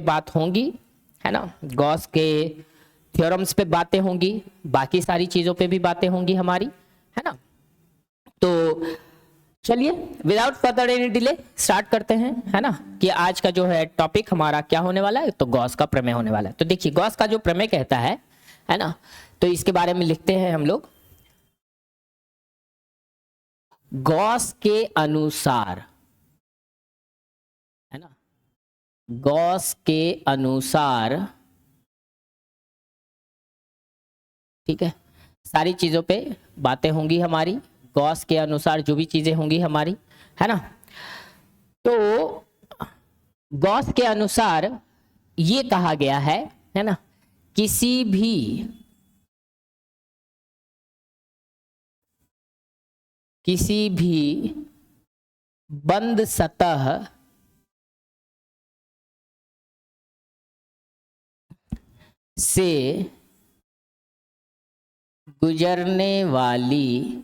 बात होंगी, है ना, गॉस के थ्योरम्स पे बातें होंगी, बाकी सारी चीजों पे भी बातें होंगी हमारी, है ना। तो चलिए without further any delay start करते हैं, है ना, कि आज का जो है टॉपिक हमारा क्या होने वाला है। तो गॉस का प्रमेय होने वाला है। तो देखिए गॉस का जो प्रमेय कहता है ना, तो इसके बारे में लिखते हैं हम लोग। गॉस के अनुसार, है ना, गॉस के अनुसार, ठीक है, सारी चीजों पे बातें होंगी हमारी, गॉस के अनुसार जो भी चीजें होंगी हमारी, है ना। तो गॉस के अनुसार ये कहा गया है ना, किसी भी बंद सतह से गुजरने वाली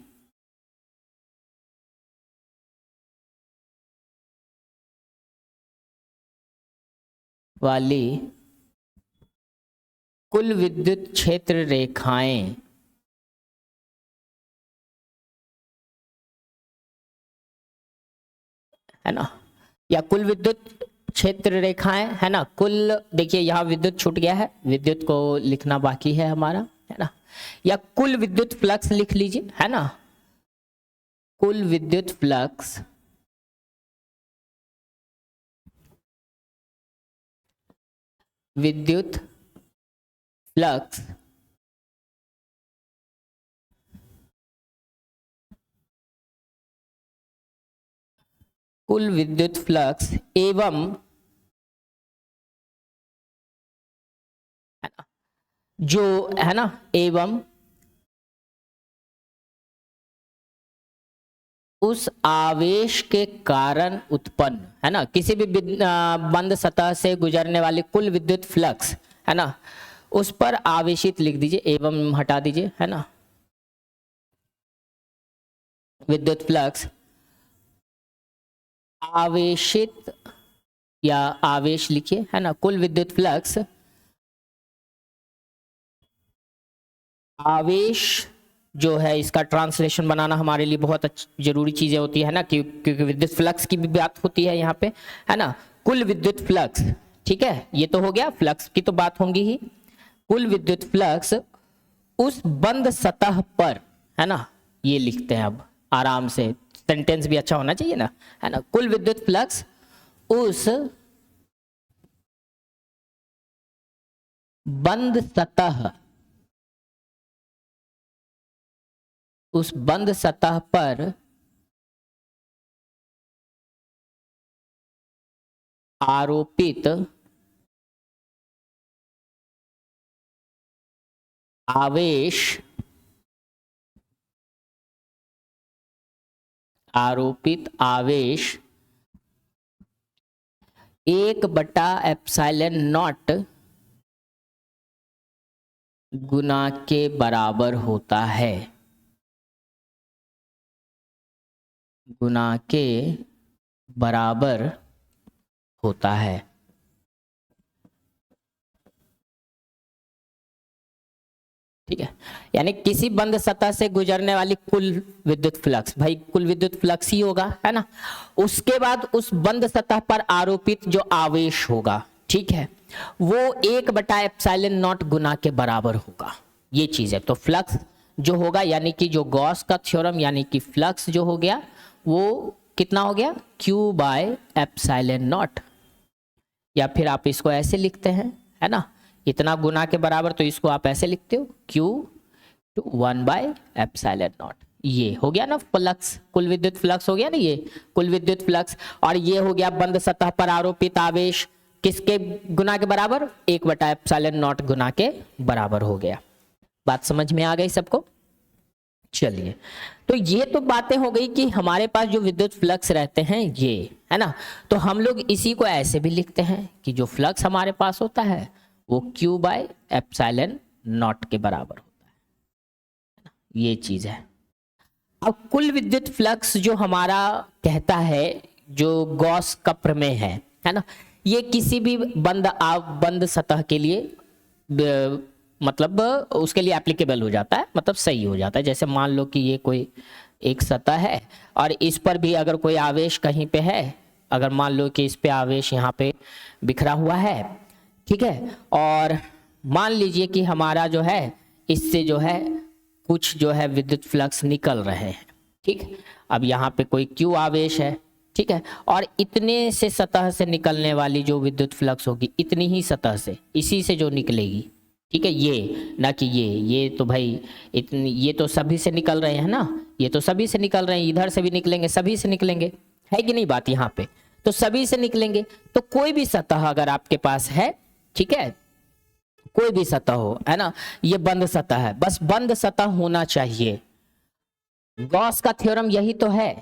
कुल विद्युत क्षेत्र रेखाएं, है ना, या कुल विद्युत क्षेत्र रेखाएं, है ना, कुल, देखिए यहां विद्युत छूट गया है, विद्युत को लिखना बाकी है हमारा, है ना, या कुल विद्युत फ्लक्स लिख लीजिए, है ना, कुल विद्युत फ्लक्स, विद्युत फ्लक्स कुल विद्युत फ्लक्स एवं, है ना, जो, है ना, एवं उस आवेश के कारण उत्पन्न, है ना, किसी भी बंद सतह से गुजरने वाली कुल विद्युत फ्लक्स, है ना, उस पर आवेशित लिख दीजिए, एवं हटा दीजिए, है ना, विद्युत फ्लक्स आवेशित, या आवेश लिखिए, है ना, कुल विद्युत फ्लक्स आवेश जो है, इसका ट्रांसलेशन बनाना हमारे लिए बहुत जरूरी चीजें होती है ना, क्योंकि विद्युत फ्लक्स की भी बात होती है यहाँ पे, है ना, कुल विद्युत फ्लक्स, ठीक है, ये तो हो गया, फ्लक्स की तो बात होंगी ही, कुल विद्युत फ्लक्स उस बंद सतह पर, है ना, ये लिखते हैं अब आराम से, सेंटेंस भी अच्छा होना चाहिए ना, है ना, कुल विद्युत फ्लक्स उस बंद सतह, उस बंद सतह पर आरोपित आवेश, आरोपित आवेश 1/ε0 गुना के बराबर होता है, गुना के बराबर होता है, ठीक है, यानी किसी बंद सतह से गुजरने वाली कुल विद्युत फ्लक्स, भाई कुल विद्युत फ्लक्स ही होगा, है ना, उसके बाद उस बंद सतह पर आरोपित जो आवेश होगा, ठीक है, वो 1/ε0 गुना के बराबर होगा, ये चीज है। तो फ्लक्स जो होगा, यानी कि जो गॉस का थ्योरम, यानी कि फ्लक्स जो हो गया वो कितना हो गया, Q/ε0, या फिर आप इसको ऐसे लिखते हैं, है ना, इतना गुना के बराबर, तो इसको आप ऐसे लिखते हो Q to 1/ε0, ये हो गया ना फ्लक्स, कुल विद्युत फ्लक्स हो गया ना, ये कुल विद्युत फ्लक्स, और ये हो गया बंद सतह पर आरोपित आवेश किसके गुना के बराबर, 1/ε0 गुना के बराबर हो गया। बात समझ में आ गई सबको? चलिए, तो ये तो बातें हो गई कि हमारे पास जो विद्युत फ्लक्स रहते हैं ये, है ना, तो हम लोग इसी को ऐसे भी लिखते हैं कि जो फ्लक्स हमारे पास होता है वो Q/ε0 के बराबर होता है, ये चीज है। अब कुल विद्युत फ्लक्स जो हमारा कहता है, जो गॉस का प्रमेय है ना, ये किसी भी बंद सतह के लिए मतलब उसके लिए एप्लीकेबल हो जाता है, मतलब सही हो जाता है। जैसे मान लो कि ये कोई एक सतह है और इस पर भी अगर कोई आवेश कहीं पे है, अगर मान लो कि इस पे आवेश यहाँ पे बिखरा हुआ है, ठीक है, और मान लीजिए कि हमारा जो है इससे जो है कुछ जो है विद्युत फ्लक्स निकल रहे हैं, ठीक। अब यहाँ पे कोई Q आवेश है, ठीक है, और इतने से सतह से निकलने वाली जो विद्युत फ्लक्स होगी इतनी ही सतह से, इसी से जो निकलेगी, ठीक है, ये ना कि ये तो भाई इतनी, ये तो सभी से निकल रहे हैं ना, ये तो सभी से निकल रहे हैं, इधर से भी निकलेंगे, सभी से निकलेंगे, है कि नहीं बात यहाँ पे, तो सभी से निकलेंगे। तो कोई भी सतह अगर आपके पास है, ठीक है, कोई भी सतह हो, है ना, ये बंद सतह है, बस बंद सतह होना चाहिए। गॉस का थ्योरम यही तो है।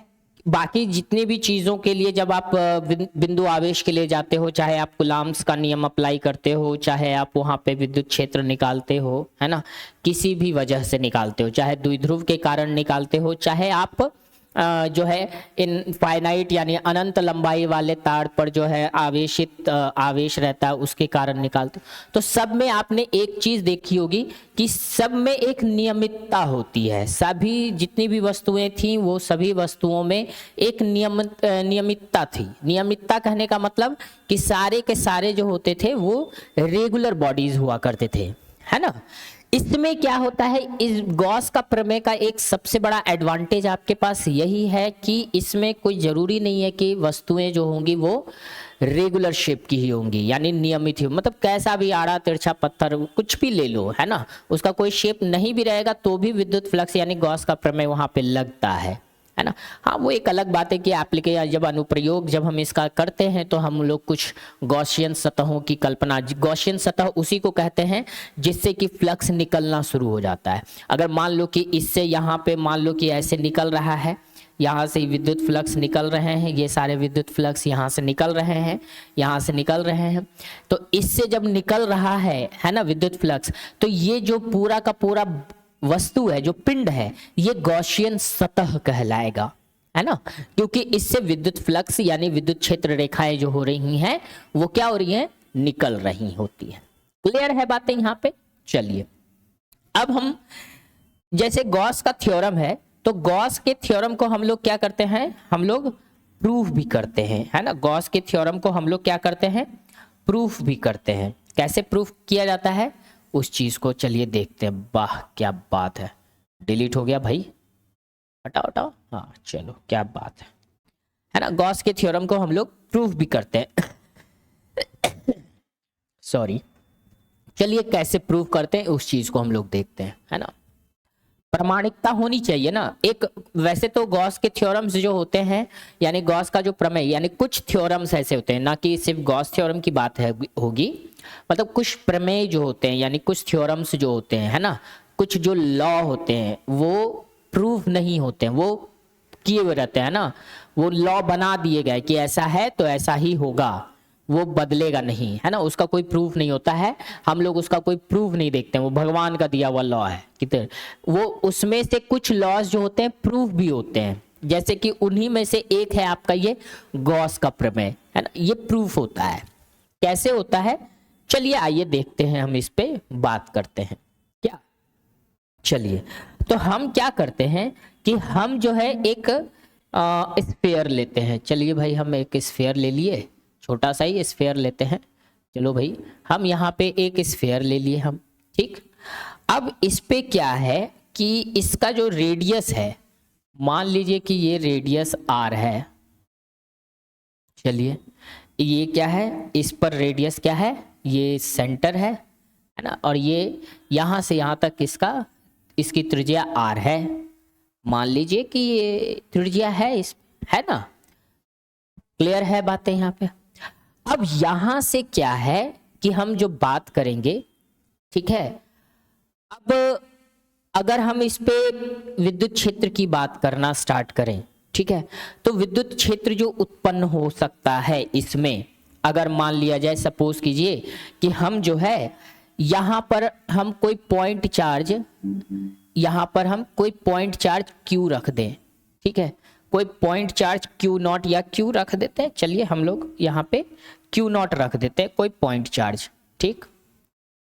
बाकी जितनी भी चीजों के लिए जब आप बिंदु आवेश के लिए जाते हो, चाहे आप कुलाम्स का नियम अप्लाई करते हो, चाहे आप वहां पे विद्युत क्षेत्र निकालते हो, है ना, किसी भी वजह से निकालते हो, चाहे द्विध्रुव के कारण निकालते हो, चाहे आप जो है इनफाइनाइट यानी अनंत लंबाई वाले तार पर जो है आवेशित आवेश रहता है उसके कारण निकालते हो, तो सब में आपने एक चीज देखी होगी कि सब में एक नियमितता होती है। सभी जितनी भी वस्तुएं थी वो सभी वस्तुओं में एक नियमितता थी। नियमितता कहने का मतलब कि सारे के सारे जो होते थे वो रेगुलर बॉडीज हुआ करते थे, है ना। इसमें क्या होता है, इस गॉस का प्रमेय का एक सबसे बड़ा एडवांटेज आपके पास यही है कि इसमें कोई जरूरी नहीं है कि वस्तुएं जो होंगी वो रेगुलर शेप की ही होंगी, यानी नियमित ही, मतलब कैसा भी आड़ा तिरछा पत्थर कुछ भी ले लो, है ना, उसका कोई शेप नहीं भी रहेगा तो भी विद्युत फ्लक्स यानी गॉस का प्रमेय वहां पे लगता है ना। हाँ, वो एक अलग बात है कि एप्लीकेशन जब अनुप्रयोग जब हम इसका करते हैं तो हम लोग कुछ गॉसियन सतहों की कल्पना, गॉसियन सतह उसी को कहते हैं जिससे कि फ्लक्स निकलना शुरू हो जाता है। अगर मान लो कि इससे यहाँ पे मान लो कि ऐसे निकल रहा है, यहाँ से विद्युत फ्लक्स निकल रहे हैं, ये सारे विद्युत फ्लक्स यहाँ से निकल रहे हैं, यहाँ से निकल रहे हैं, तो इससे जब निकल रहा है ना विद्युत फ्लक्स, तो ये जो पूरा का पूरा वस्तु है, जो पिंड है, ये गॉसियन सतह कहलाएगा, है ना, क्योंकि इससे विद्युत फ्लक्स यानी विद्युत क्षेत्र रेखाएं जो हो रही हैं वो क्या हो रही हैं, निकल रही होती है। क्लियर है बातें यहाँ पे। चलिए अब हम, जैसे गॉस का थ्योरम है, तो गॉस के थ्योरम को हम लोग क्या करते हैं, हम लोग प्रूफ भी करते हैं, है ना। गॉस के थ्योरम को हम लोग क्या करते हैं, प्रूफ भी करते हैं। कैसे प्रूफ किया जाता है उस चीज को चलिए देखते हैं। वाह क्या बात है, डिलीट हो गया भाई, हटाओ हटाओ, हाँ चलो क्या बात है ना। गॉस के थ्योरम को हम लोग प्रूफ भी करते हैं सॉरी, चलिए कैसे प्रूफ करते हैं उस चीज को हम लोग देखते हैं, है ना। प्रामाणिकता होनी चाहिए ना एक। वैसे तो गॉस के थ्योरम्स जो होते हैं यानी गॉस का जो प्रमेय, यानी कुछ थ्योरम्स ऐसे होते हैं, ना कि सिर्फ गॉस थ्योरम की बात है होगी, मतलब कुछ प्रमेय जो होते हैं यानी कुछ थ्योरम्स जो होते हैं, है ना, कुछ जो लॉ होते हैं वो प्रूफ नहीं होते हैं, वो किए हुए रहते हैं ना, वो लॉ बना दिए गए कि ऐसा है तो ऐसा ही होगा, वो बदलेगा नहीं, है ना, उसका कोई प्रूफ नहीं होता है, हम लोग उसका कोई प्रूफ नहीं देखते हैं, वो भगवान का दिया हुआ लॉ है कितने, वो उसमें से कुछ लॉज जो होते हैं प्रूफ भी होते हैं, जैसे कि उन्हीं में से एक है आपका ये गॉस का प्रमेय, है ना, ये प्रूफ होता है। कैसे होता है चलिए आइए देखते हैं, हम इस पे बात करते हैं क्या। चलिए तो हम क्या करते हैं कि हम जो है एक स्फीयर लेते हैं। चलिए भाई हम एक स्फीयर ले लिए, छोटा सा ही स्फीयर लेते हैं। चलो भाई हम यहाँ पे एक स्फीयर ले लिए हम, ठीक। अब इस पे क्या है कि इसका जो रेडियस है, मान लीजिए कि ये रेडियस r है, चलिए ये क्या है, इस पर रेडियस क्या है, ये सेंटर है ना, और ये यहाँ से यहाँ तक इसकी त्रिज्या r है। मान लीजिए कि ये त्रिज्या है इस, है ना, क्लियर है बातें यहाँ पे। अब यहां से क्या है कि हम जो बात करेंगे, ठीक है, अब अगर हम इस पे विद्युत क्षेत्र की बात करना स्टार्ट करें, ठीक है, तो विद्युत क्षेत्र जो उत्पन्न हो सकता है इसमें, अगर मान लिया जाए, सपोज कीजिए कि हम जो है यहां पर हम कोई पॉइंट चार्ज, यहां पर हम कोई पॉइंट चार्ज Q रख दें, ठीक है, कोई पॉइंट चार्ज Q0 या Q रख देते हैं। चलिए हम लोग यहाँ पे क्यू नॉट रख देते हैं, कोई पॉइंट चार्ज, ठीक,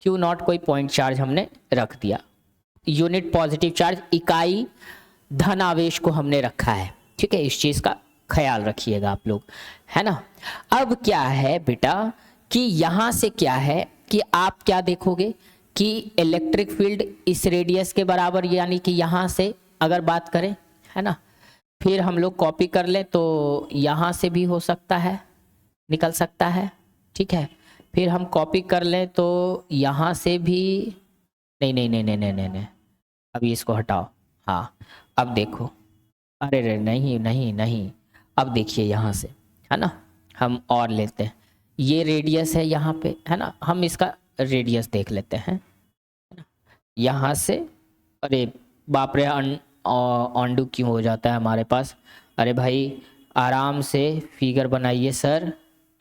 क्यू नॉट कोई पॉइंट चार्ज हमने रख दिया। यूनिट पॉजिटिव चार्ज, इकाई धन आवेश को हमने रखा है, ठीक है, इस चीज का ख्याल रखिएगा आप लोग, है ना। अब क्या है बेटा कि यहां से क्या है कि आप क्या देखोगे कि इलेक्ट्रिक फील्ड इस रेडियस के बराबर, यानी कि यहां से अगर बात करें, है ना, फिर हम लोग कॉपी कर लें तो यहां से भी हो सकता है, निकल सकता है, ठीक है, फिर हम कॉपी कर लें तो यहां से भी, नहीं नहीं नहीं नहीं नहीं नहीं, नहीं। अभी इसको हटाओ, हाँ अब देखो, अरे रे नहीं नहीं नहीं, अब देखिए यहाँ से, है ना, हम और लेते हैं, ये रेडियस है यहाँ पे, है ना, हम इसका रेडियस देख लेते हैं, है ना, यहाँ से, अरे बाप रे, ऑनडू क्यों हो जाता है हमारे पास, अरे भाई आराम से फिगर बनाइए सर,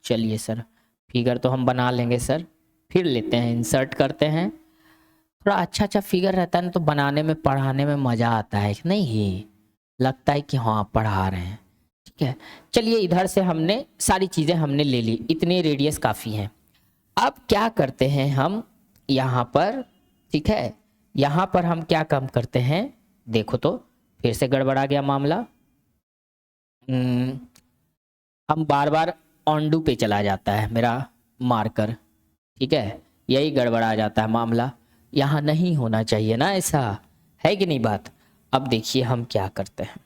चलिए सर फिगर तो हम बना लेंगे सर, फिर लेते हैं, इंसर्ट करते हैं, थोड़ा अच्छा अच्छा फिगर रहता है ना तो बनाने में पढ़ाने में मज़ा आता है, नहीं लगता है कि हाँ पढ़ा रहे हैं, ठीक है। चलिए इधर से हमने सारी चीज़ें हमने ले ली, इतनी रेडियस काफ़ी है। अब क्या करते हैं हम यहाँ पर, ठीक है, यहाँ पर हम क्या काम करते हैं, देखो तो फिर से गड़बड़ा गया मामला, हम बार बार ऑनडू पे चला जाता है मेरा मार्कर, ठीक है, यही गड़बड़ा जाता है मामला, यहाँ नहीं होना चाहिए ना, ऐसा है कि नहीं बात। अब देखिए हम क्या करते हैं,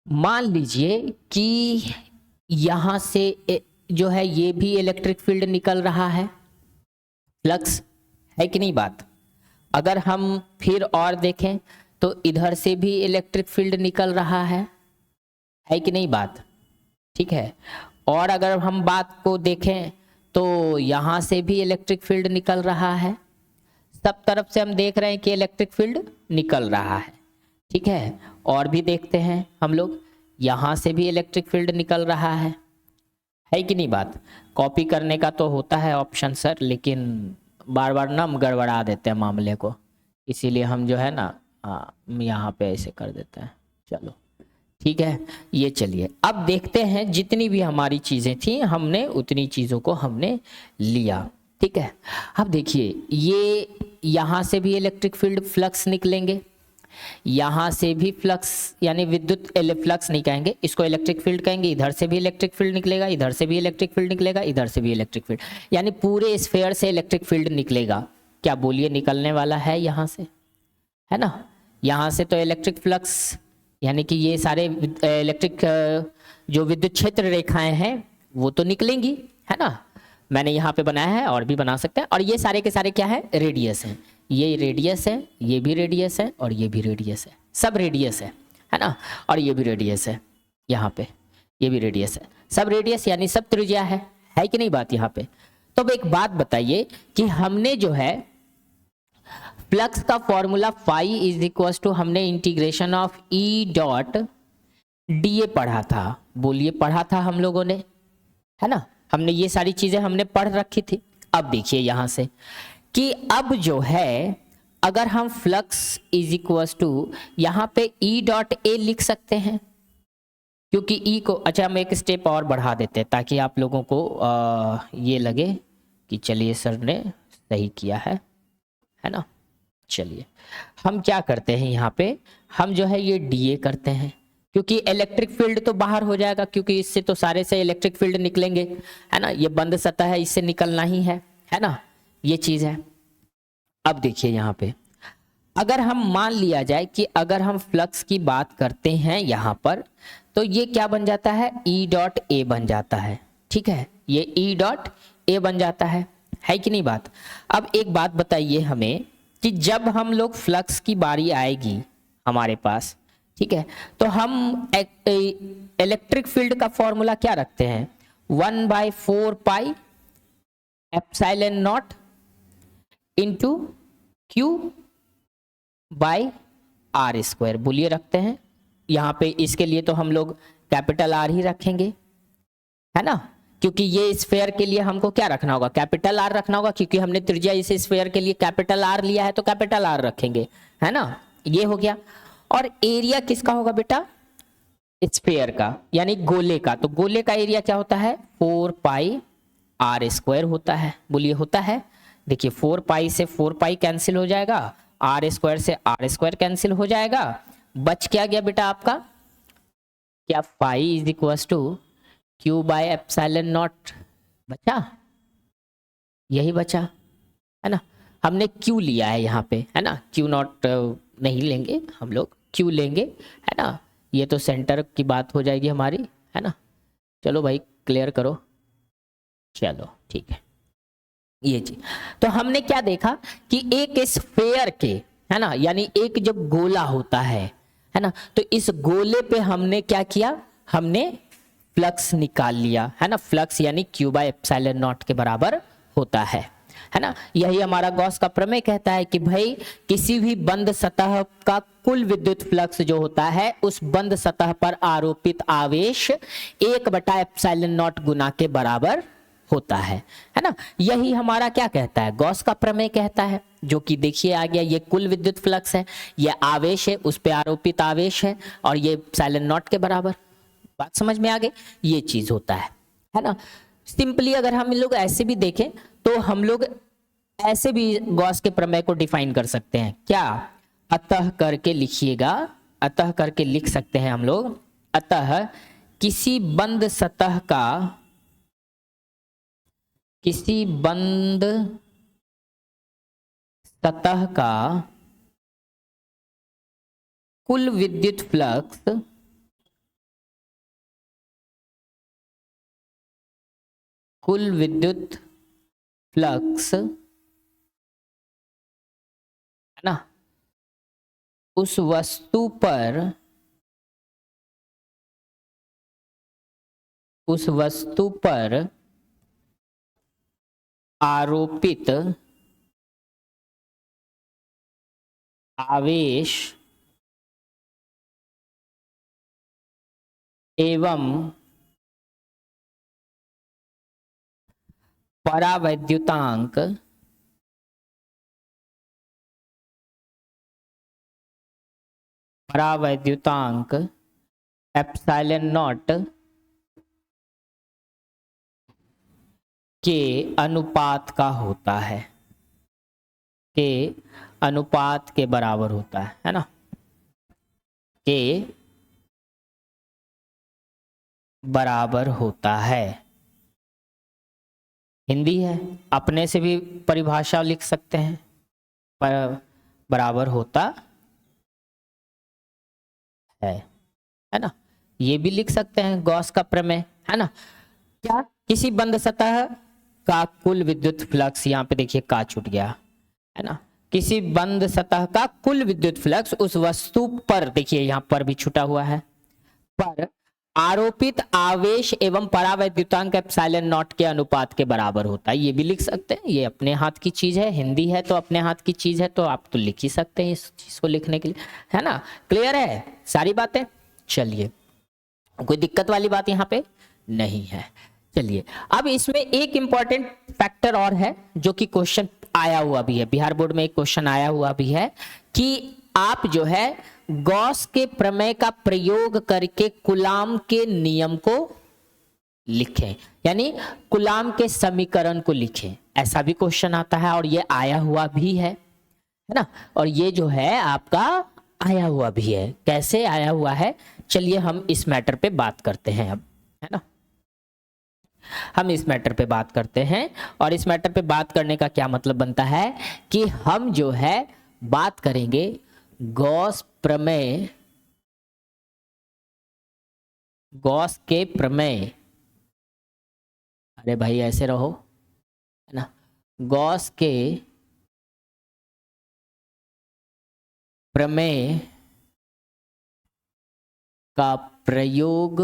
मान लीजिए कि यहाँ से जो है ये भी इलेक्ट्रिक फील्ड निकल रहा है, फ्लक्स, है कि नहीं बात। अगर हम फिर और देखें तो इधर से भी इलेक्ट्रिक फील्ड निकल रहा है कि नहीं बात, ठीक है। और अगर हम बात को देखें तो यहाँ से भी इलेक्ट्रिक फील्ड निकल रहा है, सब तरफ से हम देख रहे हैं कि इलेक्ट्रिक फील्ड निकल रहा है, ठीक है। और भी देखते हैं हम लोग, यहाँ से भी इलेक्ट्रिक फील्ड निकल रहा है कि नहीं बात। कॉपी करने का तो होता है ऑप्शन सर, लेकिन बार बार ना हम गड़बड़ा देते हैं मामले को, इसीलिए हम जो है ना यहाँ पे ऐसे कर देते हैं, चलो ठीक है। ये चलिए अब देखते हैं, जितनी भी हमारी चीज़ें थी हमने उतनी चीज़ों को हमने लिया, ठीक है। अब देखिए ये यहाँ से भी इलेक्ट्रिक फील्ड फ्लक्स निकलेंगे, यहाँ से भी फ्लक्स, यानी विद्युत फ्लक्स नहीं कहेंगे इसको, इलेक्ट्रिक फील्ड कहेंगे, इधर से भी इलेक्ट्रिक फील्ड निकलेगा, इधर से भी इलेक्ट्रिक फील्ड निकलेगा, इधर से भी इलेक्ट्रिक फील्ड, यानी पूरे स्फीयर से इलेक्ट्रिक फील्ड निकलेगा। क्या बोलिए निकलने वाला है यहाँ से, है ना। यहाँ से तो इलेक्ट्रिक फ्लक्स, यानी कि ये सारे इलेक्ट्रिक जो विद्युत क्षेत्र रेखाएं हैं वो तो निकलेंगी, है ना। मैंने यहाँ पे बनाया है और भी बना सकते हैं, और ये सारे के सारे क्या है, रेडियस हैं, ये रेडियस है, ये भी रेडियस है, और ये भी रेडियस है, सब रेडियस है ना। और ये भी रेडियस है, यहाँ पे ये भी रेडियस है, सब रेडियस यानी सब त्रिज्या है कि नहीं बात यहाँ पे। तो अब एक बात बताइए कि हमने जो है फ्लक्स का formula phi is equal to, हमने integration of E dot D A पढ़ा था, बोलिए पढ़ा था हम लोगों ने, है ना, हमने ये सारी चीजें हमने पढ़ रखी थी। अब देखिए यहां से कि अब जो है अगर हम फ्लक्स इज इक्वल टू यहाँ पे ई डॉट ए लिख सकते हैं, क्योंकि ई को, अच्छा हम एक स्टेप और बढ़ा देते हैं ताकि आप लोगों को ये लगे कि चलिए सर ने सही किया है ना। चलिए हम क्या करते हैं यहाँ पे, हम जो है ये डीए करते हैं, क्योंकि इलेक्ट्रिक फील्ड तो बाहर हो जाएगा, क्योंकि इससे तो सारे से इलेक्ट्रिक फील्ड निकलेंगे, है ना, ये बंद सतह है, इससे निकलना ही है ना, ये चीज है। अब देखिए यहाँ पे अगर हम मान लिया जाए कि अगर हम फ्लक्स की बात करते हैं यहाँ पर, तो ये क्या बन जाता है, ई डॉट ए बन जाता है, ठीक है, ये ई डॉट ए बन जाता है कि नहीं बात। अब एक बात बताइए हमें कि जब हम लोग फ्लक्स की बारी आएगी हमारे पास, ठीक है, तो हम इलेक्ट्रिक फील्ड का फॉर्मूला क्या रखते हैं, 1/4 pi epsilon naught into Q by R square, बोलिए रखते हैं। यहाँ पे इसके लिए तो हम लोग कैपिटल आर ही रखेंगे, है ना, क्योंकि ये स्फीयर के लिए हमको क्या रखना होगा, कैपिटल आर रखना होगा, क्योंकि हमने त्रिज्या इस स्फीयर के लिए कैपिटल आर लिया है तो कैपिटल आर रखेंगे, है ना, ये हो गया। और एरिया किसका होगा बेटा, स्फीयर का यानी गोले का, तो गोले का एरिया क्या होता है 4 पाई आर स्क्वायर होता है। बोलिए होता है। देखिए 4 पाई से 4 पाई कैंसिल हो जाएगा, आर स्क्वायर से आर स्क्वायर कैंसिल हो जाएगा, बच क्या गया बेटा आपका, क्या pi is equal to Q by epsilon naught बचा, यही बचा है ना। हमने क्यू लिया है यहाँ पे है ना, क्यू नॉट नहीं लेंगे हम लोग, क्यू लेंगे है ना। ये तो सेंटर की बात हो जाएगी हमारी है ना। चलो भाई क्लियर करो, चलो ठीक है ये चीज। तो हमने क्या देखा कि एक स्फीयर के है ना, यानी एक जब गोला होता है ना, तो इस गोले पे हमने क्या किया, हमने फ्लक्स निकाल लिया है ना। फ्लक्स यानी क्यू बाय एप्सिलॉन नॉट के बराबर होता है ना। यही हमारा गॉस का प्रमेय कहता है कि भाई किसी भी बंद सतह का कुल विद्युत फ्लक्स जो होता है उस बंद सतह पर आरोपित आवेश 1/एप्सिलॉन नॉट गुना के बराबर होता है ना। यही हमारा क्या कहता है, गॉस का प्रमेय कहता है, जो कि देखिए आ गया, ये कुल विद्युत फ्लक्स है, ये आवेश है, उस पे आरोपित आवेश है और ये एप्सिलॉन नॉट के बराबर। बात समझ में आ गई, ये चीज होता है ना। सिंपली अगर हम लोग ऐसे भी देखें तो हम लोग ऐसे भी गॉस के प्रमेय को डिफाइन कर सकते हैं, क्या, अतः करके लिखिएगा, अतः करके लिख सकते हैं हम लोग, अतः किसी बंद सतह का, किसी बंद सतह का कुल विद्युत फ्लक्स है ना, उस वस्तु पर आरोपित आवेश एवं परावैद्युतांक एप्सिलॉन नॉट के अनुपात का होता है, के अनुपात के बराबर होता है ना, के बराबर होता है। हिंदी है, अपने से भी परिभाषा लिख सकते हैं, पर बराबर होता है ना। ये भी लिख सकते हैं गॉस का प्रमेय है ना। क्या, किसी बंद सतह का कुल विद्युत फ्लक्स, यहाँ पे देखिए का छूट गया है ना, किसी बंद सतह का कुल विद्युत फ्लक्स उस वस्तु पर, देखिए यहाँ पर भी छूटा हुआ है, पर आरोपित आवेश एवं परावैद्युतांक एप्सिलॉन नॉट के अनुपात के बराबर होता है। ये भी लिख सकते हैं, ये अपने हाथ की चीज है, हिंदी है तो अपने हाथ की चीज है, तो आप तो लिख ही सकते हैं इस चीज को लिखने के लिए है ना। क्लियर है सारी बातें, चलिए कोई दिक्कत वाली बात यहाँ पे नहीं है। चलिए अब इसमें एक इंपॉर्टेंट फैक्टर और है जो कि क्वेश्चन आया हुआ भी है, बिहार बोर्ड में एक क्वेश्चन आया हुआ भी है कि आप जो है गॉस के प्रमेय का प्रयोग करके कूलाम के नियम को लिखें, यानी कूलाम के समीकरण को लिखें, ऐसा भी क्वेश्चन आता है और ये आया हुआ भी है ना। और ये जो है आपका आया हुआ भी है, कैसे आया हुआ है, चलिए हम इस मैटर पे बात करते हैं अब, है ना। हम इस मैटर पे बात करते हैं और इस मैटर पे बात करने का क्या मतलब बनता है कि हम जो है बात करेंगे गॉस प्रमेय, गॉस के प्रमेय, अरे भाई ऐसे रहो है ना, गॉस के प्रमेय का प्रयोग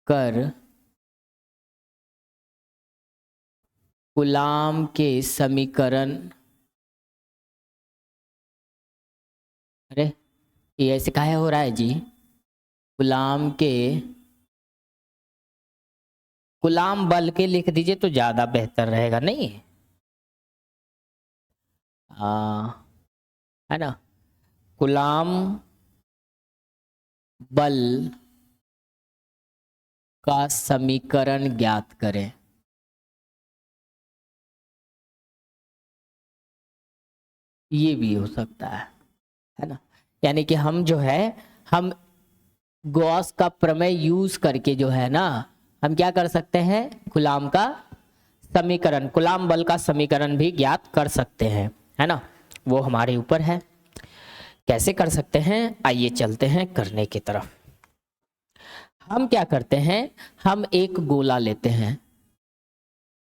कर कूलाम के समीकरण, अरे ये ऐसे काहे हो रहा है जी, कूलाम बल के लिख दीजिए तो ज्यादा बेहतर रहेगा, नहीं है ना। कूलाम बल का समीकरण ज्ञात करें। ये भी हो सकता है ना। यानी कि हम जो है हम गॉस का प्रमेय यूज करके जो है ना हम क्या कर सकते हैं, कूलाम का समीकरण, कूलाम बल का समीकरण भी ज्ञात कर सकते हैं, है ना। वो हमारे ऊपर है कैसे कर सकते हैं। आइए चलते हैं करने की तरफ। हम क्या करते हैं, हम एक गोला लेते हैं,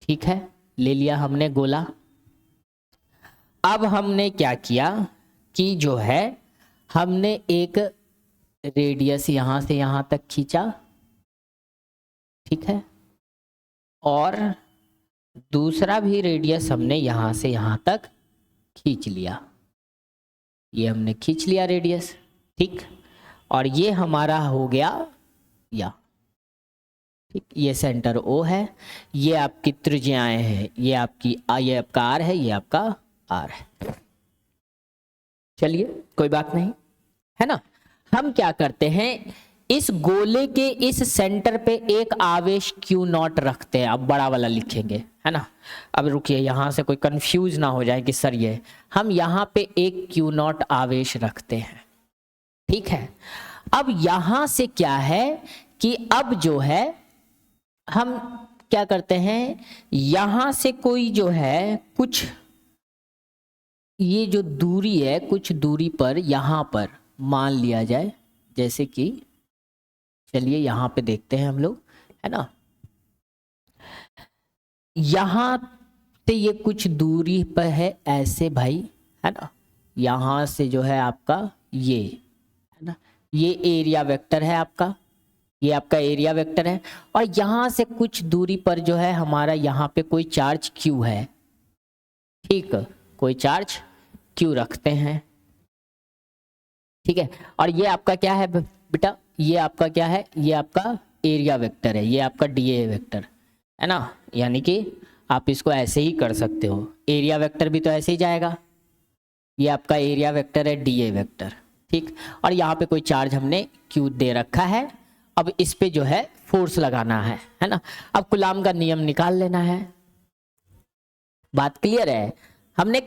ठीक है, ले लिया हमने गोला। अब हमने क्या किया कि जो है हमने एक रेडियस यहां से यहां तक खींचा, ठीक है, और दूसरा भी रेडियस हमने यहां से यहां तक खींच लिया। ये हमने खींच लिया रेडियस, ठीक, और ये हमारा हो गया या, ठीक, ये सेंटर ओ है, ये आपकी त्रिज्याएं हैं, ये आपकी ये आपका आर है, ये आपका आर है। चलिए कोई बात नहीं, है ना। हम क्या करते हैं, इस गोले के इस सेंटर पे एक आवेश Q नॉट रखते हैं। अब बड़ा वाला लिखेंगे, है ना। अब रुकिए, यहां से कोई कंफ्यूज ना हो जाए कि सर ये, हम यहां पे एक Q नॉट आवेश रखते हैं, ठीक है। अब यहां से क्या है कि अब जो है हम क्या करते हैं, यहां से कोई जो है कुछ ये जो दूरी है, कुछ दूरी पर यहां पर मान लिया जाए, जैसे कि चलिए यहां पे देखते हैं हम लोग, है ना। यहां से ये कुछ दूरी पर है ऐसे भाई, है ना। यहां से जो है आपका ये, है ना, ये एरिया वेक्टर है आपका, ये आपका एरिया वेक्टर है। और यहां से कुछ दूरी पर जो है हमारा यहाँ पे कोई चार्ज Q है, ठीक, कोई चार्ज Q रखते हैं, ठीक है। और ये आपका क्या है बेटा, ये आपका क्या है, ये आपका एरिया वेक्टर है, ये आपका DA वेक्टर, है ना। यानी कि आप इसको ऐसे ही कर सकते हो, एरिया वेक्टर भी तो ऐसे ही जाएगा, ये आपका एरिया वेक्टर है DA वेक्टर, ठीक। और यहाँ पे कोई चार्ज हमने Q दे रखा है। अब इस पे जो है फोर्स लगाना है ना। अब कूलाम का नियम निकाल लेना है। बात क्लियर है। हमने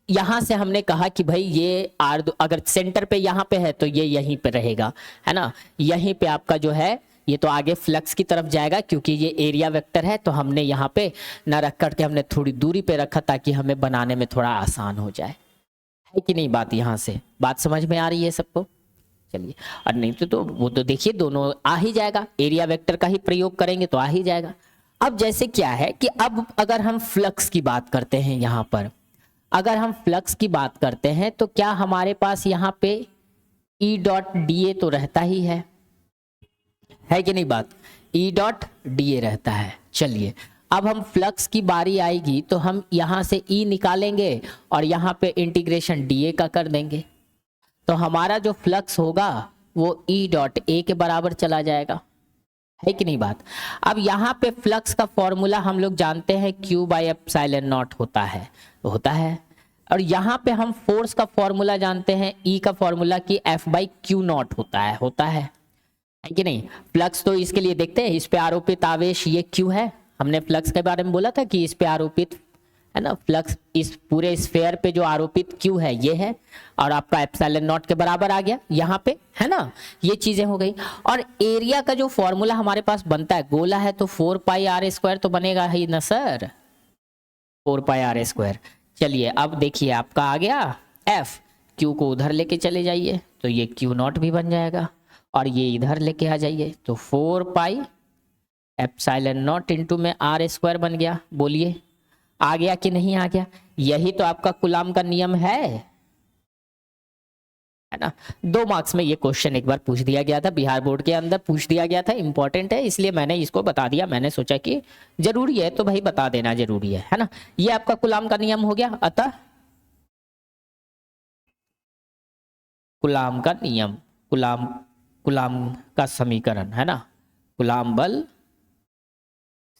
यहां से हमने कहा कि भाई ये आर अगर सेंटर पे यहां पे है तो ये यहीं पे रहेगा, है ना। यहीं पे आपका जो है ये तो आगे फ्लक्स की तरफ जाएगा, क्योंकि ये एरिया वेक्टर है, तो हमने यहाँ पे न रख करके हमने थोड़ी दूरी पे रखा ताकि हमें बनाने में थोड़ा आसान हो जाए, है कि नहीं। बात यहाँ से बात समझ में आ रही है सबको। चलिए, और नहीं तो वो तो देखिए दोनों आ ही जाएगा, एरिया वेक्टर का ही प्रयोग करेंगे तो आ ही जाएगा। अब जैसे क्या है कि अब अगर हम फ्लक्स की बात करते हैं, यहाँ पर अगर हम फ्लक्स की बात करते हैं तो क्या हमारे पास यहाँ पे E डॉट DA तो रहता ही है कि नहीं। बात E डॉट DA रहता है। चलिए, अब हम फ्लक्स की बारी आएगी तो हम यहाँ से E निकालेंगे और यहाँ पे इंटीग्रेशन DA का कर देंगे, तो हमारा जो फ्लक्स होगा वो E डॉट A के बराबर चला जाएगा, है कि नहीं बात। अब यहाँ पे फ्लक्स का फॉर्मूला हम लोग जानते हैं Q बाई एप्सिलॉन नॉट होता है। और यहाँ पे हम फोर्स का फॉर्मूला जानते हैं, E का फॉर्मूला कि F बाई Q नॉट होता है कि नहीं। फ्लक्स तो इसके लिए देखते हैं, इस पे आरोपित आवेश ये Q है, हमने फ्लक्स के बारे में बोला था कि इस पे आरोपित, है ना, फ्लक्स इस पूरे स्फेयर पे जो आरोपित Q है ये है, और आपका एप्सिलॉन नॉट के बराबर आ गया यहाँ पे, है ना। ये चीजें हो गई। और एरिया का जो फॉर्मूला हमारे पास बनता है, गोला है तो 4 पाई आर स्क्वायर तो बनेगा ही ना सर, 4 पाई आर स्क्वायर। चलिए अब देखिए आपका आ गया F, Q को उधर लेके चले जाइए तो ये Q नॉट भी बन जाएगा, और ये इधर लेके आ जाइए तो 4 पाई एप्सिलॉन नॉट इंटू में आर स्क्वायर बन गया। बोलिए आ गया कि नहीं आ गया। यही तो आपका कूलाम का नियम है ना। 2 मार्क्स में ये क्वेश्चन एक बार पूछ दिया गया था, बिहार बोर्ड के अंदर पूछ दिया गया था, इंपॉर्टेंट है इसलिए मैंने इसको बता दिया। मैंने सोचा कि जरूरी है तो भाई बता देना जरूरी है ना। ये आपका कूलाम का नियम हो गया। अतः कूलाम का नियम, कूलाम का समीकरण, है ना, कूलाम बल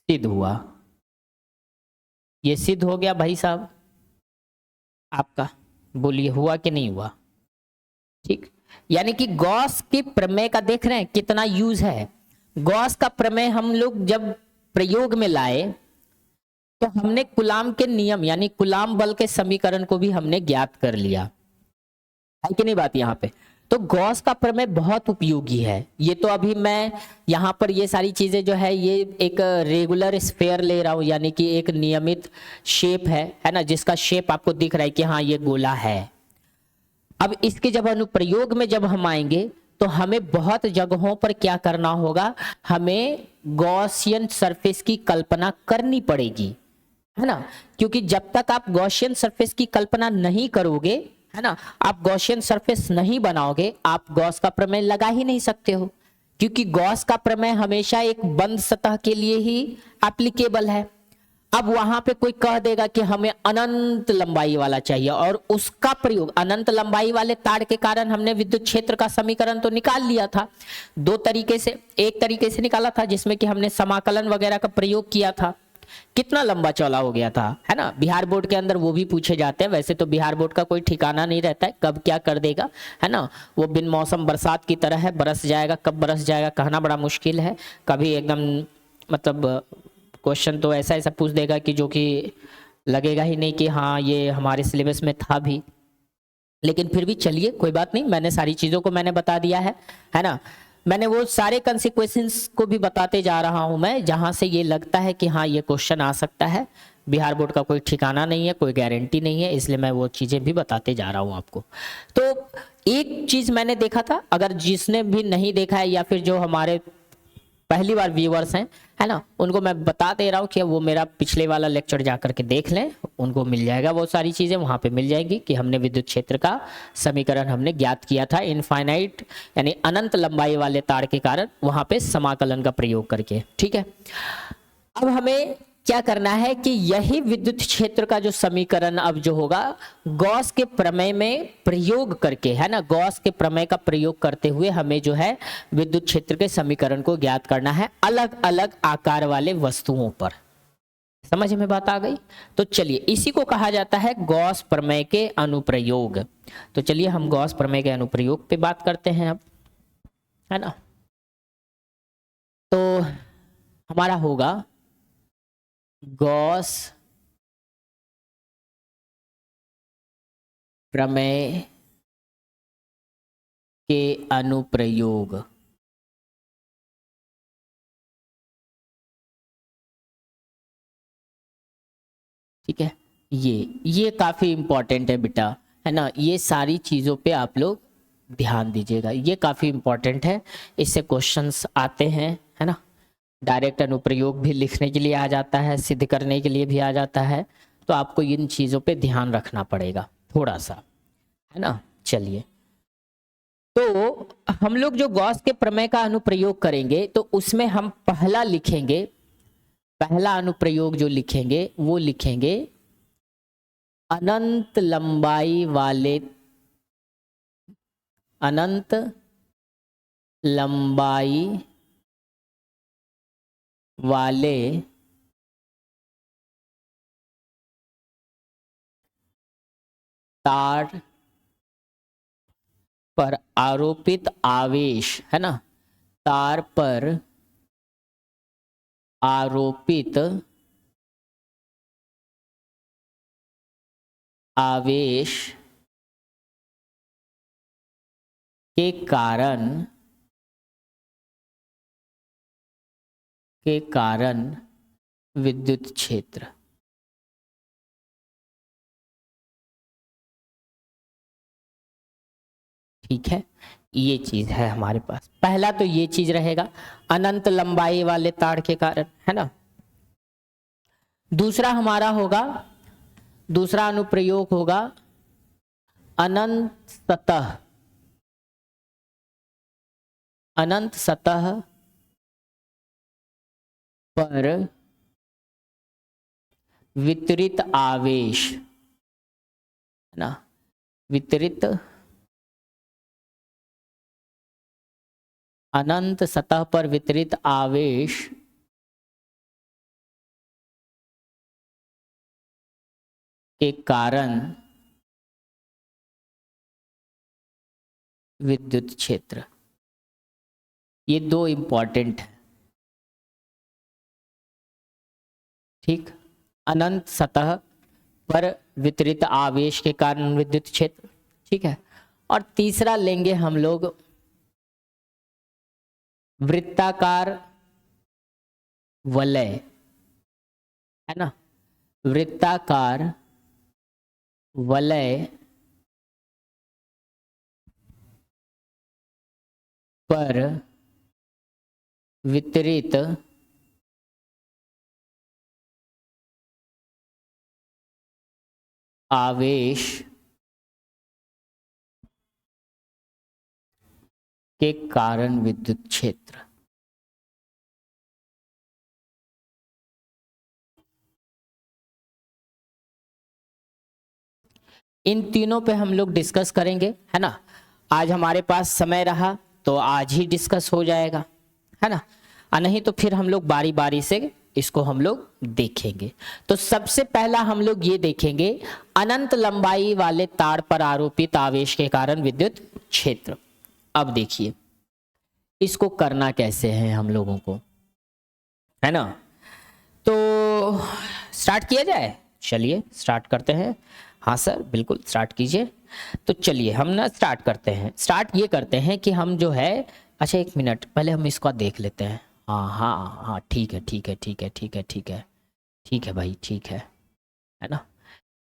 सिद्ध हुआ। ये सिद्ध हो गया भाई साहब आपका, बोलिए हुआ कि नहीं हुआ। ठीक, यानी कि गॉस के प्रमेय का देख रहे हैं कितना यूज है। गॉस का प्रमेय हम लोग जब प्रयोग में लाए तो हमने कूलाम के नियम यानी कूलाम बल के समीकरण को भी हमने ज्ञात कर लिया, है कि नहीं बात यहाँ पे। तो गॉस का प्रमेय बहुत उपयोगी है। ये तो अभी मैं यहाँ पर ये सारी चीजें जो है ये एक रेगुलर स्फेयर ले रहा हूँ, यानी कि एक नियमित शेप है ना, जिसका शेप आपको दिख रहा है कि हाँ ये गोला है। अब इसके जब अनुप्रयोग में जब हम आएंगे तो हमें बहुत जगहों पर क्या करना होगा, हमें गॉसियन सरफेस की कल्पना करनी पड़ेगी, है ना। क्योंकि जब तक आप गॉसियन सरफेस की कल्पना नहीं करोगे, है ना, आप गॉसियन सरफेस नहीं बनाओगे, आप गॉस का प्रमेय लगा ही नहीं सकते हो। क्योंकि गॉस का प्रमेय हमेशा एक बंद सतह के लिए ही एप्लीकेबल है। अब वहां पे कोई कह देगा कि हमें अनंत लंबाई वाला चाहिए, और उसका प्रयोग अनंत लंबाई वाले तार के कारण हमने विद्युत क्षेत्र का समीकरण तो निकाल लिया था दो तरीके से। एक तरीके से निकाला था जिसमें कि हमने समाकलन वगैरह का प्रयोग किया था, कितना लंबा चौड़ा हो गया था, है ना। बिहार बोर्ड के अंदर वो भी पूछे जाते हैं। वैसे तो बिहार बोर्ड का कोई ठिकाना नहीं रहता है कब क्या कर देगा, है ना। वो बिन मौसम बरसात की तरह है, बरस जाएगा, कब बरस जाएगा कहना बड़ा मुश्किल है। कभी एकदम मतलब क्वेश्चन तो ऐसा ऐसा पूछ देगा कि जो कि लगेगा ही नहीं कि हाँ ये हमारे सिलेबस में था भी। लेकिन फिर भी चलिए कोई बात नहीं, मैंने सारी चीज़ों को मैंने बता दिया है ना। मैंने वो सारे कंसिक्वेंसेस को भी बताते जा रहा हूं मैं जहां से ये लगता है कि हाँ ये क्वेश्चन आ सकता है। बिहार बोर्ड का कोई ठिकाना नहीं है, कोई गारंटी नहीं है, इसलिए मैं वो चीज़ें भी बताते जा रहा हूं आपको। तो एक चीज़ मैंने देखा था, अगर जिसने भी नहीं देखा है या फिर जो हमारे पहली बार व्यूअर्स हैं, है ना, उनको मैं बता दे रहा हूँ कि वो मेरा पिछले वाला लेक्चर जा करके देख लें, उनको मिल जाएगा वो सारी चीज़ें वहाँ पे मिल जाएंगी कि हमने विद्युत क्षेत्र का समीकरण हमने ज्ञात किया था इनफाइनाइट यानी अनंत लंबाई वाले तार के कारण वहाँ पे समाकलन का प्रयोग करके। ठीक है, अब हमें क्या करना है कि यही विद्युत क्षेत्र का जो समीकरण अब जो होगा गॉस के प्रमेय में प्रयोग करके, है ना, गॉस के प्रमेय का प्रयोग करते हुए हमें जो है विद्युत क्षेत्र के समीकरण को ज्ञात करना है अलग अलग आकार वाले वस्तुओं पर। समझ में बात आ गई। तो चलिए इसी को कहा जाता है गॉस प्रमेय के अनुप्रयोग। तो चलिए हम गॉस प्रमेय के अनुप्रयोग पे बात करते हैं अब, है ना। तो हमारा होगा गॉस प्रमेय के अनुप्रयोग। ठीक है, ये काफी इंपॉर्टेंट है बेटा, है ना। ये सारी चीजों पे आप लोग ध्यान दीजिएगा, ये काफी इंपॉर्टेंट है। इससे क्वेश्चंस आते हैं, है ना। डायरेक्ट अनुप्रयोग भी लिखने के लिए आ जाता है, सिद्ध करने के लिए भी आ जाता है। तो आपको इन चीजों पे ध्यान रखना पड़ेगा थोड़ा सा, है ना। चलिए, तो हम लोग जो गॉस के प्रमेय का अनुप्रयोग करेंगे तो उसमें हम पहला लिखेंगे, पहला अनुप्रयोग जो लिखेंगे वो लिखेंगे अनंत लंबाई वाले, अनंत लंबाई वाले तार पर आरोपित आवेश, है ना, तार पर आरोपित आवेश के कारण विद्युत क्षेत्र। ठीक है, ये चीज है हमारे पास। पहला तो ये चीज रहेगा अनंत लंबाई वाले तार के कारण, है ना। दूसरा हमारा होगा, दूसरा अनुप्रयोग होगा अनंत सतह, अनंत सतह पर वितरित आवेश, है ना, वितरित, अनंत सतह पर वितरित आवेश के कारण विद्युत क्षेत्र, ये दो इंपॉर्टेंट है। ठीक, अनंत सतह पर वितरित आवेश के कारण विद्युत क्षेत्र। ठीक है, और तीसरा लेंगे हम लोग वृत्ताकार वलय, है ना, वृत्ताकार वलय पर वितरित आवेश के कारण विद्युत क्षेत्र। इन तीनों पे हम लोग डिस्कस करेंगे, है ना। आज हमारे पास समय रहा तो आज ही डिस्कस हो जाएगा, है ना, और नहीं तो फिर हम लोग बारी बारी से इसको हम लोग देखेंगे। तो सबसे पहला हम लोग ये देखेंगे अनंत लंबाई वाले तार पर आरोपित आवेश के कारण विद्युत क्षेत्र। अब देखिए इसको करना कैसे है हम लोगों को, है ना। तो स्टार्ट किया जाए, चलिए स्टार्ट करते हैं। हाँ सर बिल्कुल स्टार्ट कीजिए। तो चलिए हम ना स्टार्ट करते हैं। स्टार्ट ये करते हैं कि हम जो है, अच्छा एक मिनट पहले हम इसको देख लेते हैं। हाँ हाँ हाँ ठीक है ठीक है ठीक है ठीक है ठीक है ठीक है भाई ठीक है ना।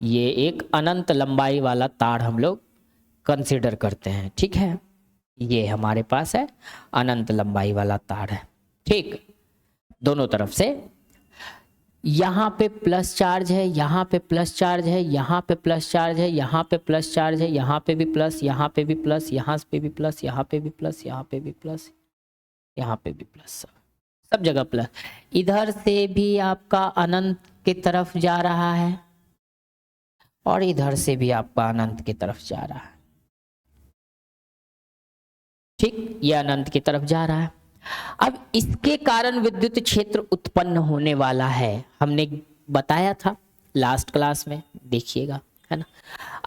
ये एक अनंत लंबाई वाला तार हम लोग कंसिडर करते हैं। ठीक है, ये हमारे पास है अनंत लंबाई वाला तार है। ठीक, दोनों तरफ से यहाँ पे प्लस चार्ज है, यहाँ पे प्लस चार्ज है, यहाँ पे प्लस चार्ज है, यहाँ पे प्लस चार्ज है, यहाँ पे भी प्लस, यहाँ पे भी प्लस, यहाँ पे भी प्लस, यहाँ पे भी प्लस, यहाँ पे भी प्लस, यहाँ पे भी प्लस, सब जगह प्लस। इधर से भी आपका अनंत की तरफ जा रहा है और इधर से भी आपका अनंत की तरफ जा रहा है। ठीक, ये अनंत की तरफ जा रहा है। अब इसके कारण विद्युत क्षेत्र उत्पन्न होने वाला है, हमने बताया था लास्ट क्लास में, देखिएगा, है ना।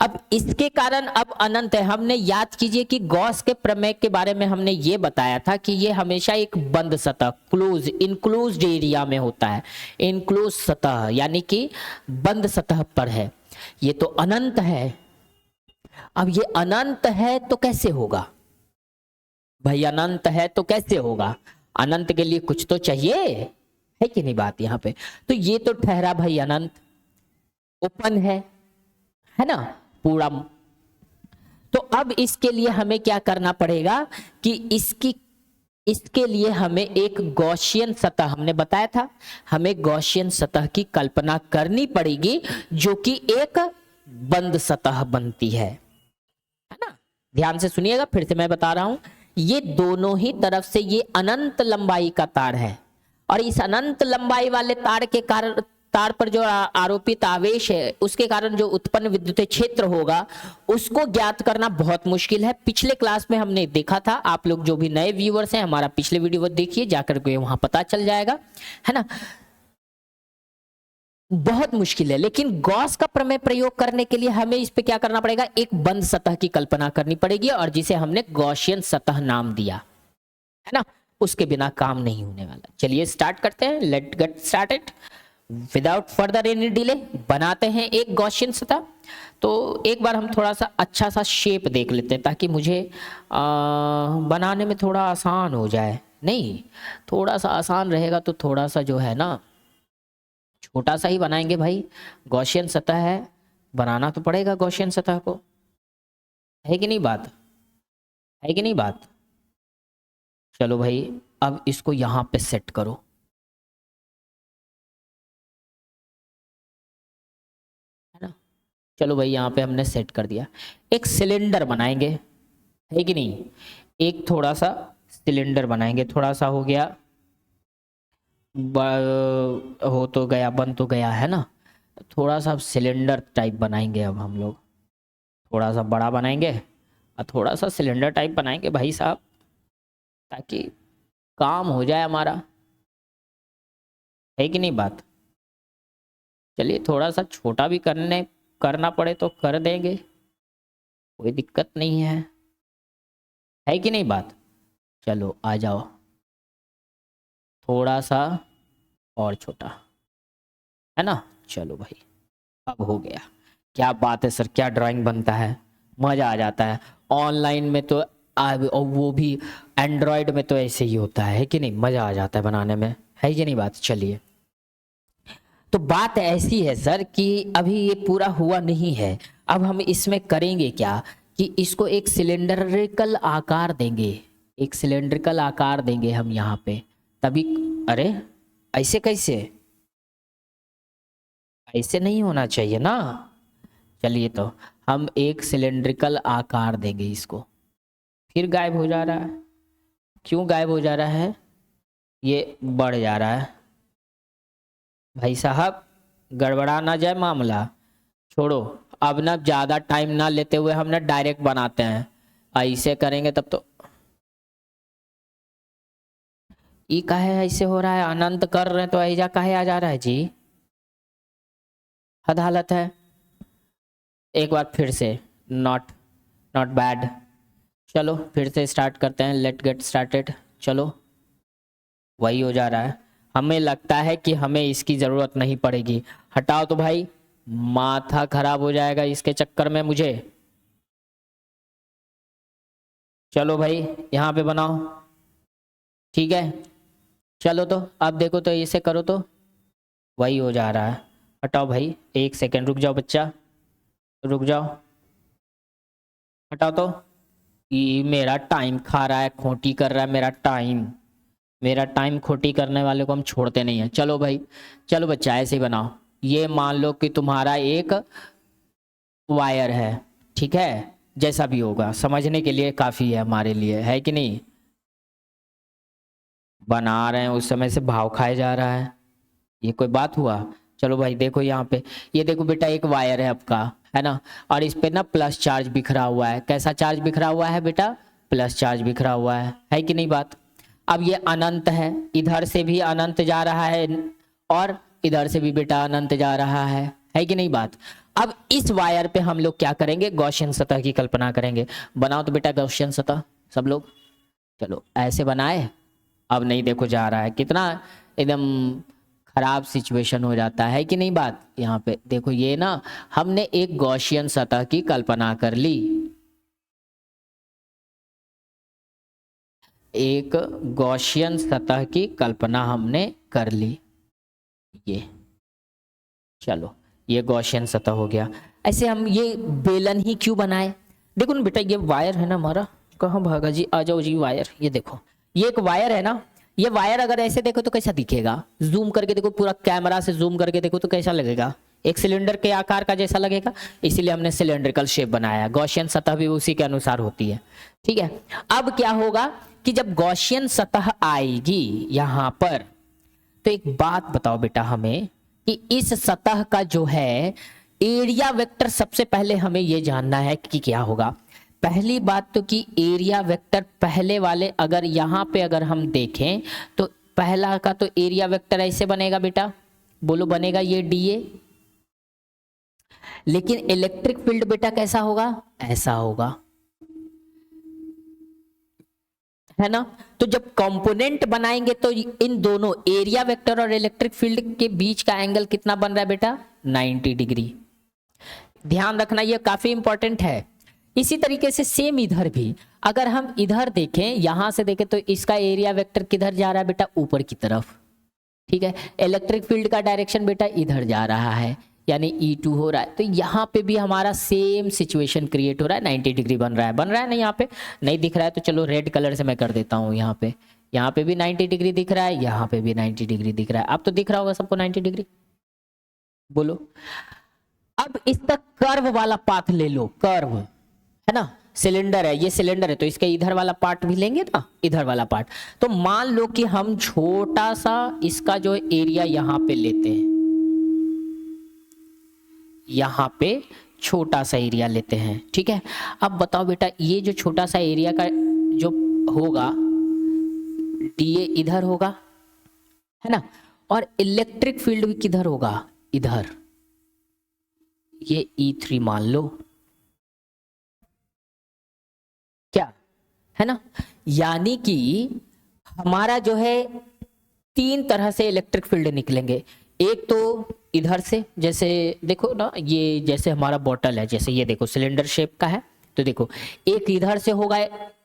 अब इसके कारण अब अनंत है। हमने याद कीजिए कि गॉस के प्रमेय के बारे में हमने ये बताया था कि ये हमेशा एक बंद सतह, क्लोज इनक्लोज्ड एरिया में होता है। इनक्लोज सतह यानी कि बंद सतह पर है। ये तो अनंत है। अब ये अनंत है तो कैसे होगा भाई, अनंत है तो कैसे होगा, अनंत के लिए कुछ तो चाहिए, है कि नहीं बात यहाँ पे। तो ये तो ठहरा भाई अनंत, ओपन है ना पूरा। तो अब इसके लिए हमें क्या करना पड़ेगा कि इसके लिए हमें एक गॉसियन सतह, हमने बताया था हमें गॉसियन सतह की कल्पना करनी पड़ेगी जो कि एक बंद सतह बनती है ना। ध्यान से सुनिएगा, फिर से मैं बता रहा हूं, ये दोनों ही तरफ से ये अनंत लंबाई का तार है और इस अनंत लंबाई वाले तार के कारण, तार पर जो आरोपित आवेश है उसके कारण जो उत्पन्न विद्युत क्षेत्र होगा उसको ज्ञात करना बहुत मुश्किल है। पिछले क्लास में हमने देखा था, आप लोग जो भी नए व्यूअर्स हैं हमारा पिछले वीडियो देखिए जाकर के, वहां पता चल जाएगा, है ना। बहुत मुश्किल है, लेकिन गॉस का प्रमेय प्रयोग करने के लिए हमें इस पे क्या करना पड़ेगा, एक बंद सतह की कल्पना करनी पड़ेगी और जिसे हमने गॉसियन सतह नाम दिया, है ना। उसके बिना काम नहीं होने वाला। चलिए स्टार्ट करते हैं, let get started without further any delay. बनाते हैं एक गॉसियन सतह। तो एक बार हम थोड़ा सा अच्छा सा शेप देख लेते हैं ताकि मुझे बनाने में थोड़ा आसान हो जाए। नहीं, थोड़ा सा आसान रहेगा तो थोड़ा सा जो है ना छोटा सा ही बनाएंगे भाई, गॉसियन सतह है, बनाना तो पड़ेगा गॉसियन सतह को, है कि नहीं बात, है कि नहीं बात। चलो भाई अब इसको यहां पे सेट करो, है ना। चलो भाई यहाँ पे हमने सेट कर दिया। एक सिलेंडर बनाएंगे, है कि नहीं, एक थोड़ा सा सिलेंडर बनाएंगे, थोड़ा सा हो गया, हो तो गया, बन तो गया, है ना। थोड़ा सा सिलेंडर टाइप बनाएंगे अब हम लोग, थोड़ा सा बड़ा बनाएंगे और थोड़ा सा सिलेंडर टाइप बनाएंगे भाई साहब, ताकि काम हो जाए हमारा, है कि नहीं बात। चलिए थोड़ा सा छोटा भी करना पड़े तो कर देंगे, कोई दिक्कत नहीं है। है कि नहीं बात। चलो आ जाओ, थोड़ा सा और छोटा, है ना। चलो भाई, अब हो गया। क्या बात है सर, क्या ड्राइंग बनता है, मज़ा आ जाता है। ऑनलाइन में तो और वो भी एंड्रॉयड में तो ऐसे ही होता है कि नहीं, मज़ा आ जाता है बनाने में, है कि नहीं बात। चलिए, तो बात ऐसी है सर कि अभी ये पूरा हुआ नहीं है। अब हम इसमें करेंगे क्या कि इसको एक सिलेंडरिकल आकार देंगे, एक सिलेंड्रिकल आकार देंगे हम यहाँ पे, तभी। अरे ऐसे कैसे, ऐसे नहीं होना चाहिए ना। चलिए, तो हम एक सिलेंड्रिकल आकार देंगे इसको। फिर गायब हो जा रहा है, क्यों गायब हो जा रहा है, ये बढ़ जा रहा है। भाई साहब, गड़बड़ा ना जाए मामला, छोड़ो। अब ना ज़्यादा टाइम ना लेते हुए हम ना डायरेक्ट बनाते हैं, ऐसे करेंगे तब तो। ई काहे ऐसे हो रहा है, अनंत कर रहे हैं तो ऐजा काहे आ जा रहा है जी, हद हालत है। एक बार फिर से, नॉट नॉट बैड। चलो फिर से स्टार्ट करते हैं, लेट गेट स्टार्टेड। चलो, वही हो जा रहा है। हमें लगता है कि हमें इसकी ज़रूरत नहीं पड़ेगी, हटाओ तो भाई, माथा खराब हो जाएगा इसके चक्कर में मुझे। चलो भाई, यहाँ पे बनाओ, ठीक है। चलो, तो अब देखो तो इसे करो तो वही हो जा रहा है। हटाओ भाई, एक सेकेंड रुक जाओ बच्चा, रुक जाओ, हटाओ तो। ये मेरा टाइम खा रहा है, खोटी कर रहा है मेरा टाइम, मेरा टाइम खोटी करने वाले को हम छोड़ते नहीं हैं। चलो भाई, चलो बच्चा ऐसे ही बनाओ। ये मान लो कि तुम्हारा एक वायर है, ठीक है, जैसा भी होगा समझने के लिए काफ़ी है हमारे लिए, है कि नहीं। बना रहे हैं उस समय से भाव खाया जा रहा है, ये कोई बात हुआ। चलो भाई देखो यहाँ पे, ये देखो बेटा, एक वायर है आपका, है ना, और इस पे ना प्लस चार्ज बिखरा हुआ है। कैसा चार्ज बिखरा हुआ है बेटा, प्लस चार्ज बिखरा हुआ है कि नहीं बात। अब ये अनंत है, इधर से भी अनंत जा रहा है और इधर से भी बेटा अनंत जा रहा है कि नहीं बात। अब इस वायर पे हम लोग क्या करेंगे, गॉसियन सतह की कल्पना करेंगे। बनाओ तो बेटा गॉसियन सतह सब लोग। चलो ऐसे बनाए, अब नहीं देखो जा रहा है, कितना एकदम खराब सिचुएशन हो जाता है कि नहीं बात। यहाँ पे देखो, ये ना हमने एक गॉसियन सतह की कल्पना कर ली, एक गॉसियन सतह की कल्पना हमने कर ली। ये चलो, ये गॉसियन सतह हो गया। ऐसे हम ये बेलन ही क्यों बनाए, देखो ना बेटा, ये वायर है ना हमारा, कहाँ भागा जी, आ जाओ जी वायर, ये देखो, ये एक वायर है ना। ये वायर अगर ऐसे देखो तो कैसा दिखेगा, जूम करके देखो, पूरा कैमरा से जूम करके देखो तो कैसा लगेगा, एक सिलेंडर के आकार का जैसा लगेगा। इसीलिए हमने सिलेंड्रिकल शेप बनाया, गॉसियन सतह भी उसी के अनुसार होती है, ठीक है। अब क्या होगा कि जब गॉसियन सतह आएगी यहां पर, तो एक बात बताओ बेटा हमें कि इस सतह का जो है एरिया वेक्टर, सबसे पहले हमें यह जानना है कि क्या होगा। पहली बात तो कि एरिया वेक्टर पहले वाले, अगर यहां पे अगर हम देखें तो पहला का तो एरिया वेक्टर ऐसे बनेगा बेटा, बोलो बनेगा ये डीए। लेकिन इलेक्ट्रिक फील्ड बेटा कैसा होगा, ऐसा होगा, है ना। तो जब कंपोनेंट बनाएंगे तो इन दोनों एरिया वेक्टर और इलेक्ट्रिक फील्ड के बीच का एंगल कितना बन रहा है बेटा, 90 डिग्री। ध्यान रखना, ये काफी इंपॉर्टेंट है। इसी तरीके से सेम इधर भी, अगर हम इधर देखें, यहां से देखें तो इसका एरिया वेक्टर किधर जा रहा है बेटा, ऊपर की तरफ, ठीक है। इलेक्ट्रिक फील्ड का डायरेक्शन बेटा इधर जा रहा है, यानी E2 हो रहा है। तो यहाँ पे भी हमारा सेम सिचुएशन क्रिएट हो रहा है, 90 डिग्री बन रहा है, बन रहा है ना। यहाँ पे नहीं दिख रहा है तो चलो रेड कलर से मैं कर देता हूँ। यहाँ पे भी 90 डिग्री दिख रहा है, यहाँ पे भी 90 डिग्री दिख रहा है। अब तो दिख रहा होगा सबको 90 डिग्री, बोलो। अब इसका कर्व वाला पाथ ले लो, कर्व है ना, सिलेंडर है, ये सिलेंडर है तो इसके इधर वाला पार्ट भी लेंगे ना, इधर वाला पार्ट। तो मान लो कि हम छोटा सा इसका जो एरिया यहाँ पे लेते हैं, यहाँ पे छोटा सा एरिया लेते हैं, ठीक है। अब बताओ बेटा, ये जो छोटा सा एरिया का जो होगा, डीए इधर होगा, है ना, और इलेक्ट्रिक फील्ड भी किधर होगा, इधर, ये E3 मान लो, क्या है ना। यानी कि हमारा जो है 3 तरह से इलेक्ट्रिक फील्ड निकलेंगे। एक तो इधर से, जैसे देखो ना, ये जैसे हमारा बॉटल है, जैसे ये देखो सिलेंडर शेप का है, तो देखो एक इधर से होगा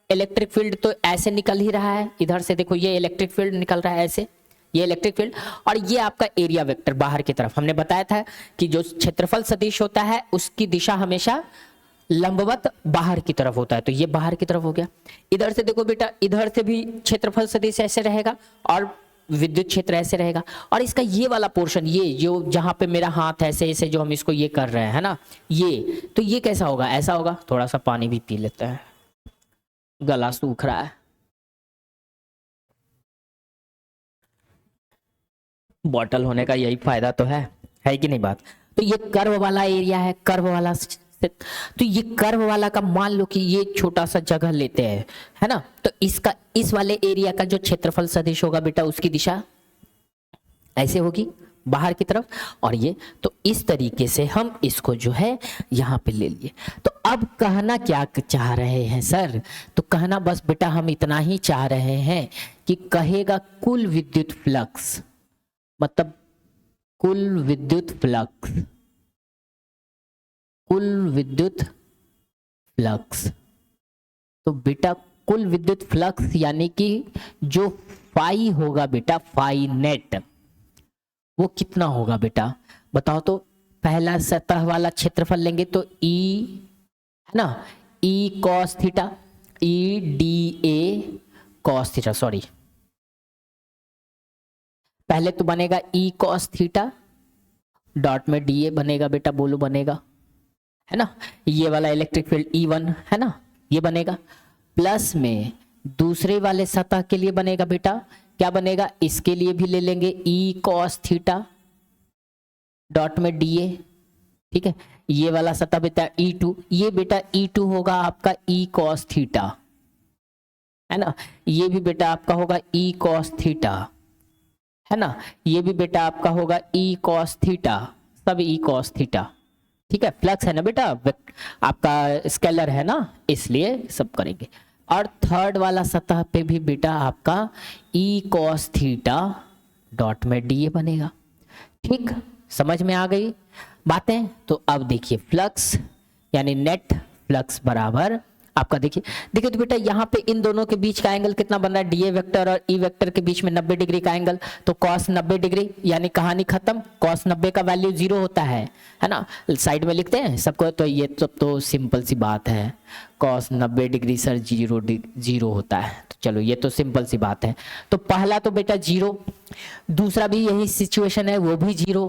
इलेक्ट्रिक फील्ड, तो ऐसे निकल ही रहा है। इधर से देखो ये इलेक्ट्रिक फील्ड निकल रहा है ऐसे, ये इलेक्ट्रिक फील्ड। और ये आपका एरिया वेक्टर बाहर की तरफ, हमने बताया था कि जो क्षेत्रफल सदिश होता है उसकी दिशा हमेशा लंबवत बाहर की तरफ होता है, तो ये बाहर की तरफ हो गया। इधर से देखो बेटा, इधर से भी क्षेत्रफल सदिश ऐसे रहेगा और विद्युत क्षेत्र ऐसे रहेगा। और इसका ये वाला पोर्शन, ये जो जहां पे मेरा हाथ ऐसे ऐसे जो हम इसको ये कर रहे हैं ना, ये तो ये कैसा होगा, ऐसा होगा। थोड़ा सा पानी भी पी लेते हैं, गला सूख रहा है। बॉटल होने का यही फायदा तो है कि नहीं बात। तो ये कर्व वाला एरिया है, कर्व वाला, तो ये कर्व वाला का मान लो कि ये छोटा सा जगह लेते हैं, है ना। तो इसका इस वाले एरिया का जो क्षेत्रफल सदिश होगा बेटा, उसकी दिशा ऐसे होगी बाहर की तरफ। और ये तो इस तरीके से हम इसको जो है यहाँ पे ले लिए। तो अब कहना क्या चाह रहे हैं सर, तो कहना बस बेटा हम इतना ही चाह रहे हैं कि कहेगा कुल विद्युत फ्लक्स, मतलब कुल विद्युत फ्लक्स, कुल विद्युत फ्लक्स। तो बेटा कुल विद्युत फ्लक्स यानी कि जो फाई होगा बेटा, फाई नेट, वो कितना होगा बेटा बताओ तो। पहला सतह वाला क्षेत्रफल लेंगे तो ई, है ना, E cos theta, E D A cos theta, sorry पहले तो बनेगा ई कॉस थीटा, डॉट में डी ए बनेगा बेटा, बोलो बनेगा, है ना। ये वाला इलेक्ट्रिक फील्ड E1 है ना, ये बनेगा। प्लस में दूसरे वाले सतह के लिए बनेगा बेटा, क्या बनेगा, इसके लिए भी ले लेंगे ई कॉस थीटा, डॉट में डी ए, ठीक है। ये वाला सतह बेटा E2, ये बेटा E2 होगा आपका ई कॉस थीटा, है ना। ये भी बेटा आपका होगा ई कॉस थीटा, है ना। ये भी बेटा आपका होगा ई कॉस थीटा, सब ई कॉस थीटा, ठीक है। फ्लक्स है ना बेटा, आपका स्केलर है ना, इसलिए सब करेंगे। और थर्ड वाला सतह पे भी बेटा आपका ई कॉस थीटा, डॉट में डी ए बनेगा। ठीक, समझ में आ गई बातें। तो अब देखिए फ्लक्स यानी नेट फ्लक्स बराबर आपका, देखिए तो बेटा यहाँ पे इन दोनों के बीच का एंगल कितना बन रहा है, डी ए वेक्टर और ई वेक्टर के बीच में 90 डिग्री का एंगल। तो कॉस 90 डिग्री, यानी कहानी खत्म, कॉस 90 का वैल्यू 0 होता है ना। साइड में लिखते हैं सबको, तो ये तो सिंपल सी बात है, कॉस 90 डिग्री सर 0 होता है। तो चलो ये तो सिंपल सी बात है। तो पहला तो बेटा 0, दूसरा भी यही सिचुएशन है, वो भी 0।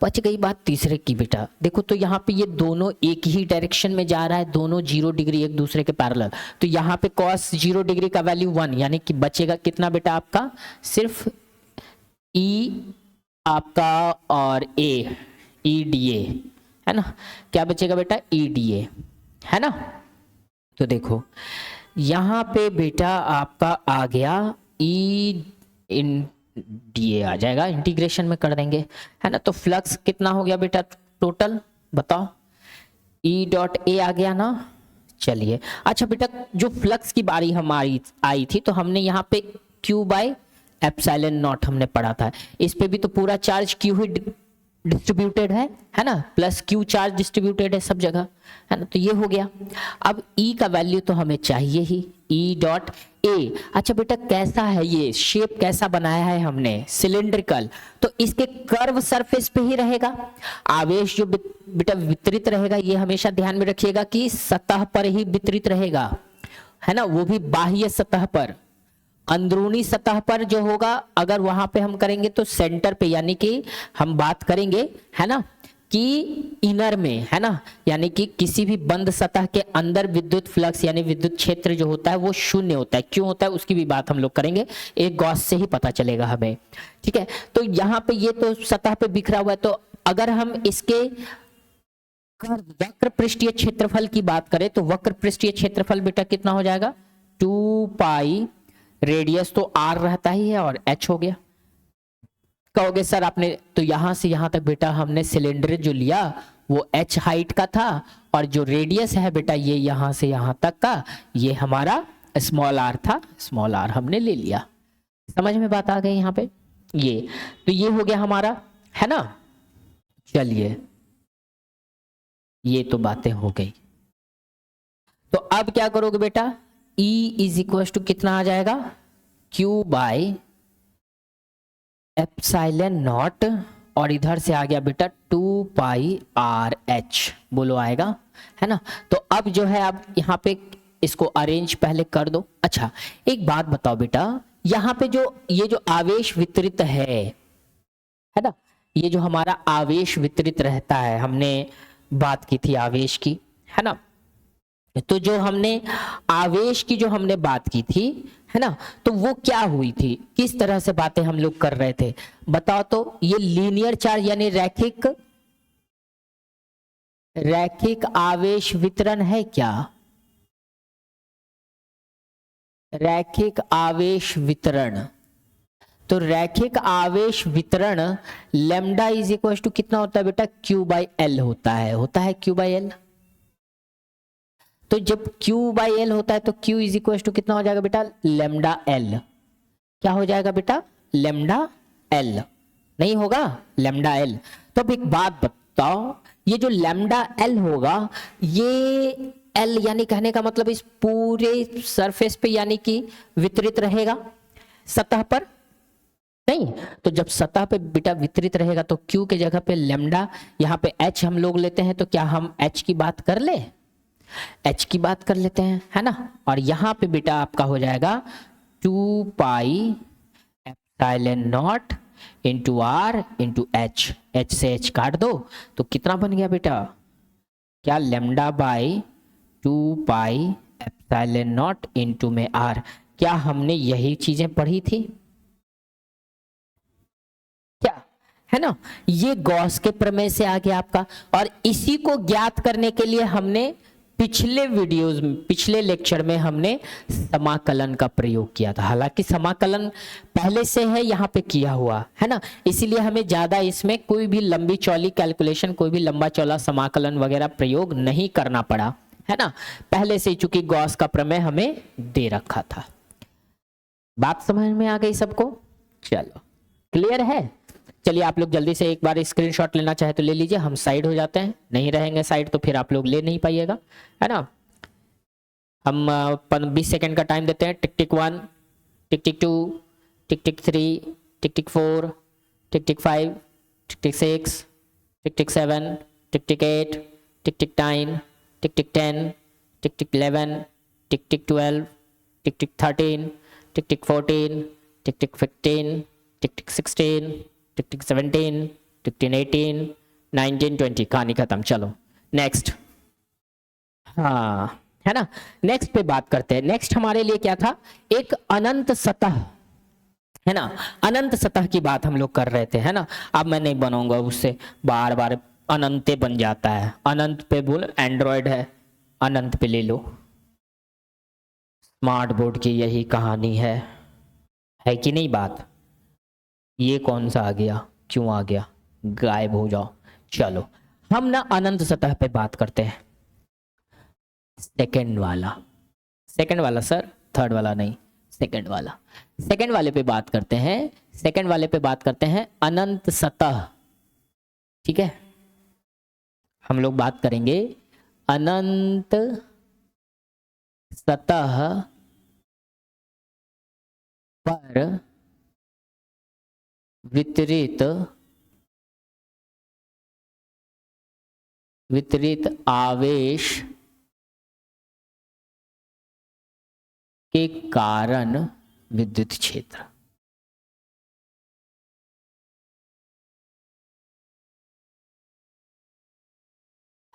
बच गई बात तीसरे की बेटा, देखो तो यहाँ पे ये दोनों एक ही डायरेक्शन में जा रहा है, दोनों 0 डिग्री एक दूसरे के पैरेलल। तो यहाँ पे कॉस 0 डिग्री का वैल्यू 1, यानी कि बचेगा कितना बेटा आपका, सिर्फ ई आपका और ए, ई डी ए, है ना। क्या बचेगा बेटा, ई डी ए, है ना। तो देखो यहाँ पे बेटा आपका आ गया ई इन डी ए आ जाएगा, इंटीग्रेशन में कर देंगे, है ना। तो फ्लक्स कितना हो गया बेटा टोटल बताओ, ई डॉट ए आ गया ना। चलिए अच्छा बेटा, जो फ्लक्स की बारी हमारी आई थी तो हमने यहाँ पे Q बाय एप्सिलॉन नॉट हमने पढ़ा था। इस पे भी तो पूरा चार्ज Q ही डिस्ट्रीब्यूटेड है ना, प्लस Q चार्ज डिस्ट्रीब्यूटेड है सब जगह, है ना। तो ये हो गया। अब E का वैल्यू तो हमें चाहिए ही, E डॉट ए। अच्छा बेटा कैसा है ये शेप, कैसा बनाया है हमने, सिलिंड्रिकल, तो इसके कर्व सरफेस पे ही रहेगा। आवेश जो बेटा वितरित रहेगा, ये हमेशा ध्यान में रखिएगा कि सतह पर ही वितरित रहेगा, है ना, वो भी बाह्य सतह पर। अंदरूनी सतह पर जो होगा, अगर वहां पे हम करेंगे तो सेंटर पे, यानी कि हम बात करेंगे, है ना, कि इनर में, है ना, यानी कि किसी भी बंद सतह के अंदर विद्युत फ्लक्स यानी विद्युत क्षेत्र जो होता है वो शून्य होता है। क्यों होता है उसकी भी बात हम लोग करेंगे, एक गॉस से ही पता चलेगा हमें, ठीक है। तो यहाँ पे ये तो सतह पे बिखरा हुआ है, तो अगर हम इसके वक्र पृष्ठीय क्षेत्रफल की बात करें तो वक्र पृष्ठीय क्षेत्रफल बेटा कितना हो जाएगा, 2 पाई, रेडियस तो r रहता ही है और h हो गया। कहोगे सर आपने तो यहां से यहां तक बेटा हमने सिलेंडर जो लिया वो h हाइट का था, और जो रेडियस है बेटा ये यहां से यहां तक का ये हमारा स्मॉल आर था, स्मॉल आर हमने ले लिया। समझ में बात आ गई यहाँ पे? ये तो ये हो गया हमारा, है ना। चलिए ये तो बातें हो गई। तो अब क्या करोगे बेटा, E इज इक्वल टू कितना आ जाएगा, Q बाई एप्सिलॉन नॉट, और इधर से आ गया बेटा 2 पाई आर एच, बोलो आएगा, है ना। तो अब जो है आप यहाँ पे इसको अरेंज पहले कर दो। अच्छा एक बात बताओ बेटा, यहाँ पे जो ये जो आवेश वितरित है ना, ये जो हमारा आवेश वितरित रहता है, हमने बात की थी आवेश की, है ना। तो जो हमने आवेश की जो हमने बात की थी, है ना, तो वो क्या हुई थी, किस तरह से बातें हम लोग कर रहे थे बताओ तो। ये लीनियर चार्ज यानी रैखिक आवेश वितरण है क्या, रैखिक आवेश वितरण। तो रैखिक आवेश वितरण लैम्डा इज इक्वल टू कितना होता है बेटा, Q बाई एल होता है Q बाई एल। तो जब Q बाई एल होता है तो Q इज इक्वल टू कितना हो जाएगा बेटा, लैम्डा एल। क्या हो जाएगा बेटा, लैम्डा एल, नहीं होगा लैम्डा एल। तो अब एक बात बताओ, ये जो लैम्डा एल होगा, ये एल यानी कहने का मतलब इस पूरे सरफेस पे यानी कि वितरित रहेगा, सतह पर नहीं। तो जब सतह पे बेटा वितरित रहेगा तो Q के जगह पे लैम्डा, यहाँ पे H हम लोग लेते हैं, तो क्या हम H की बात कर ले, H की बात कर लेते हैं, है ना। और यहाँ पे बेटा आपका हो जाएगा 2 pi epsilon naught into R into H, H से H काट दो तो कितना बन गया बेटा, क्या lambda by 2 pi epsilon naught into में आर। क्या हमने यही चीजें पढ़ी थी क्या, है ना। ये गॉस के प्रमेय से आ गया आपका, और इसी को ज्ञात करने के लिए हमने पिछले वीडियोस में, पिछले लेक्चर में हमने समाकलन का प्रयोग किया था। हालांकि समाकलन पहले से है यहाँ पे किया हुआ, है ना, इसीलिए हमें ज्यादा इसमें कोई भी लंबी चौड़ी कैलकुलेशन, कोई भी लंबा चौड़ा समाकलन वगैरह प्रयोग नहीं करना पड़ा, है ना। पहले से चूंकि गॉस का प्रमेय हमें दे रखा था। बात समझ में आ गई सबको? चलो क्लियर है। चलिए आप लोग जल्दी से एक बार स्क्रीनशॉट लेना चाहे तो ले लीजिए, हम साइड हो जाते हैं, नहीं रहेंगे साइड तो फिर आप लोग ले नहीं पाइएगा, है ना। हम 20 सेकंड का टाइम देते हैं। टिक टिक 1, टिक टिक 2, टिक टिक 3, टिक टिक 4, टिक टिक 5, टिक टिक 6, टिक टिक 7, टिक टिक 8, टिक टिक 9, टिक टिक 10, टिक टिक 11, टिक टिक 12, टिक टिक 13, टिक टिक 14, टिक टिक 15, टिक टिक 16, टिक टिक 17, टिक टिक 18, 19, 20, कहानी खत्म। चलो नेक्स्ट, हाँ है ना। नेक्स्ट पे बात करते हैं। नेक्स्ट हमारे लिए क्या था, एक अनंत सतह, है ना। अनंत सतह की बात हम लोग कर रहे थे, है ना। अब मैं नहीं बनाऊंगा उससे, बार बार अनंते बन जाता है। अनंत पे बोल, एंड्रॉयड है, अनंत पे ले लो। स्मार्ट बोर्ड की यही कहानी है कि नहीं बात। ये कौन सा आ गया, क्यों आ गया, गायब हो जाओ। चलो हम ना अनंत सतह पे बात करते हैं। सेकंड वाला सर, थर्ड वाला नहीं, सेकंड वाला। सेकंड वाले पे बात करते हैं, सेकंड वाले पे बात करते हैं अनंत सतह, ठीक है। हम लोग बात करेंगे अनंत सतह पर वितरित आवेश के कारण विद्युत क्षेत्र।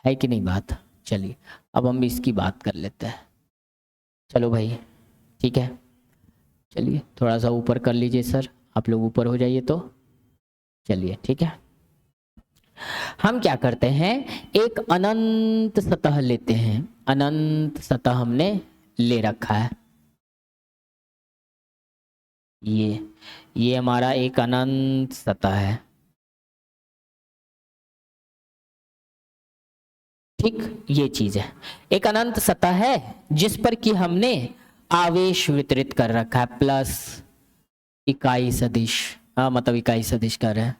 है कि नहीं बात। चलिए अब हम इसकी बात कर लेते हैं। चलो भाई ठीक है, चलिए थोड़ा सा ऊपर कर लीजिए सर, आप लोग ऊपर हो जाइए तो। चलिए ठीक है, हम क्या करते हैं, एक अनंत सतह लेते हैं। अनंत सतह हमने ले रखा है, ये हमारा एक अनंत सतह है, ठीक। ये चीज है, एक अनंत सतह है जिस पर कि हमने आवेश वितरित कर रखा है, प्लस इकाई सदिश, मतलब इकाई सदिश कर रहे हैं,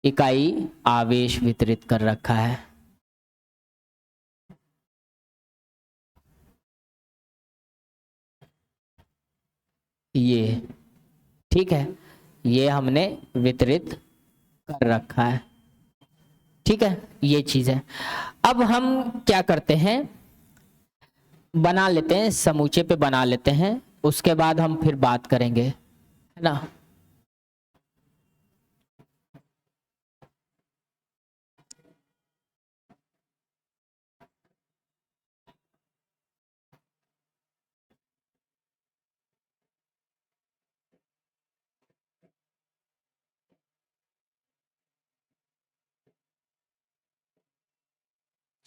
इकाई आवेश वितरित कर रखा है। ये ठीक है, ये हमने वितरित कर रखा है, ठीक है, ये चीज है। अब हम क्या करते हैं, बना लेते हैं, समूचे पे बना लेते हैं, उसके बाद हम फिर बात करेंगे, है ना।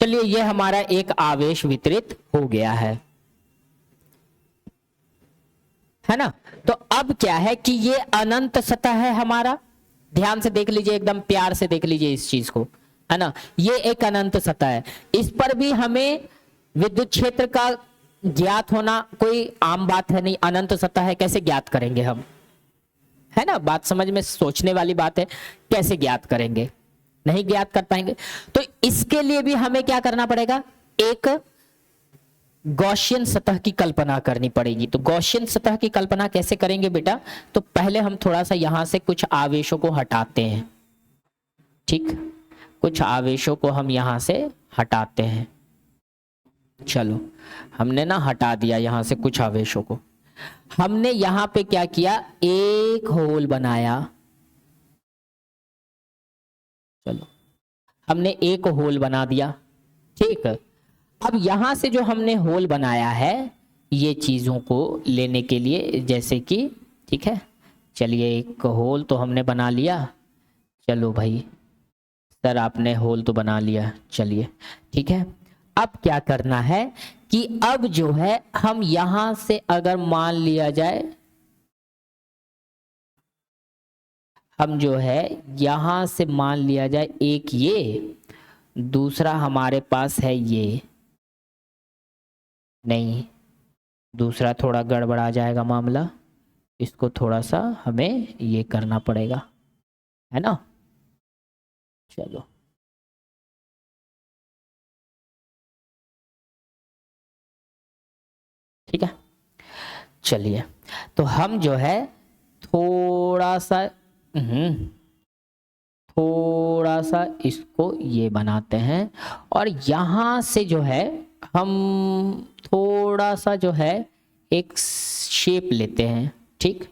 चलिए, ये हमारा एक आवेश वितरित हो गया है ना। तो अब क्या है कि ये अनंत सतह है हमारा, ध्यान से देख लीजिए, एकदम प्यार से देख लीजिए इस चीज को, है ना। ये एक अनंत सतह है, इस पर भी हमें विद्युत क्षेत्र का ज्ञात होना कोई आम बात है नहीं, अनंत सतह है, कैसे ज्ञात करेंगे हम, है ना। बात समझ में सोचने वाली बात है, कैसे ज्ञात करेंगे, नहीं ज्ञात कर पाएंगे। तो इसके लिए भी हमें क्या करना पड़ेगा, एक गॉसियन सतह की कल्पना करनी पड़ेगी। तो गॉसियन सतह की कल्पना कैसे करेंगे बेटा, तो पहले हम थोड़ा सा यहां से कुछ आवेशों को हटाते हैं, ठीक, कुछ आवेशों को हम यहां से हटाते हैं। चलो, हमने ना हटा दिया यहां से कुछ आवेशों को, हमने यहां पे क्या किया, एक होल बनाया, चलो हमने एक होल बना दिया, ठीक। अब यहां से जो हमने होल बनाया है ये चीजों को लेने के लिए, जैसे कि, ठीक है, चलिए एक होल तो हमने बना लिया, चलो भाई सर आपने होल तो बना लिया, चलिए ठीक है। अब क्या करना है कि अब जो है हम यहां से अगर मान लिया जाए, हम जो है यहां से मान लिया जाए एक ये, दूसरा हमारे पास है ये, नहीं दूसरा थोड़ा गड़बड़ा जाएगा मामला, इसको थोड़ा सा हमें ये करना पड़ेगा, है ना। चलो ठीक है, चलिए तो हम जो है थोड़ा सा थोड़ा सा इसको ये बनाते हैं, और यहां से जो है हम थोड़ा सा जो है एक शेप लेते हैं, ठीक।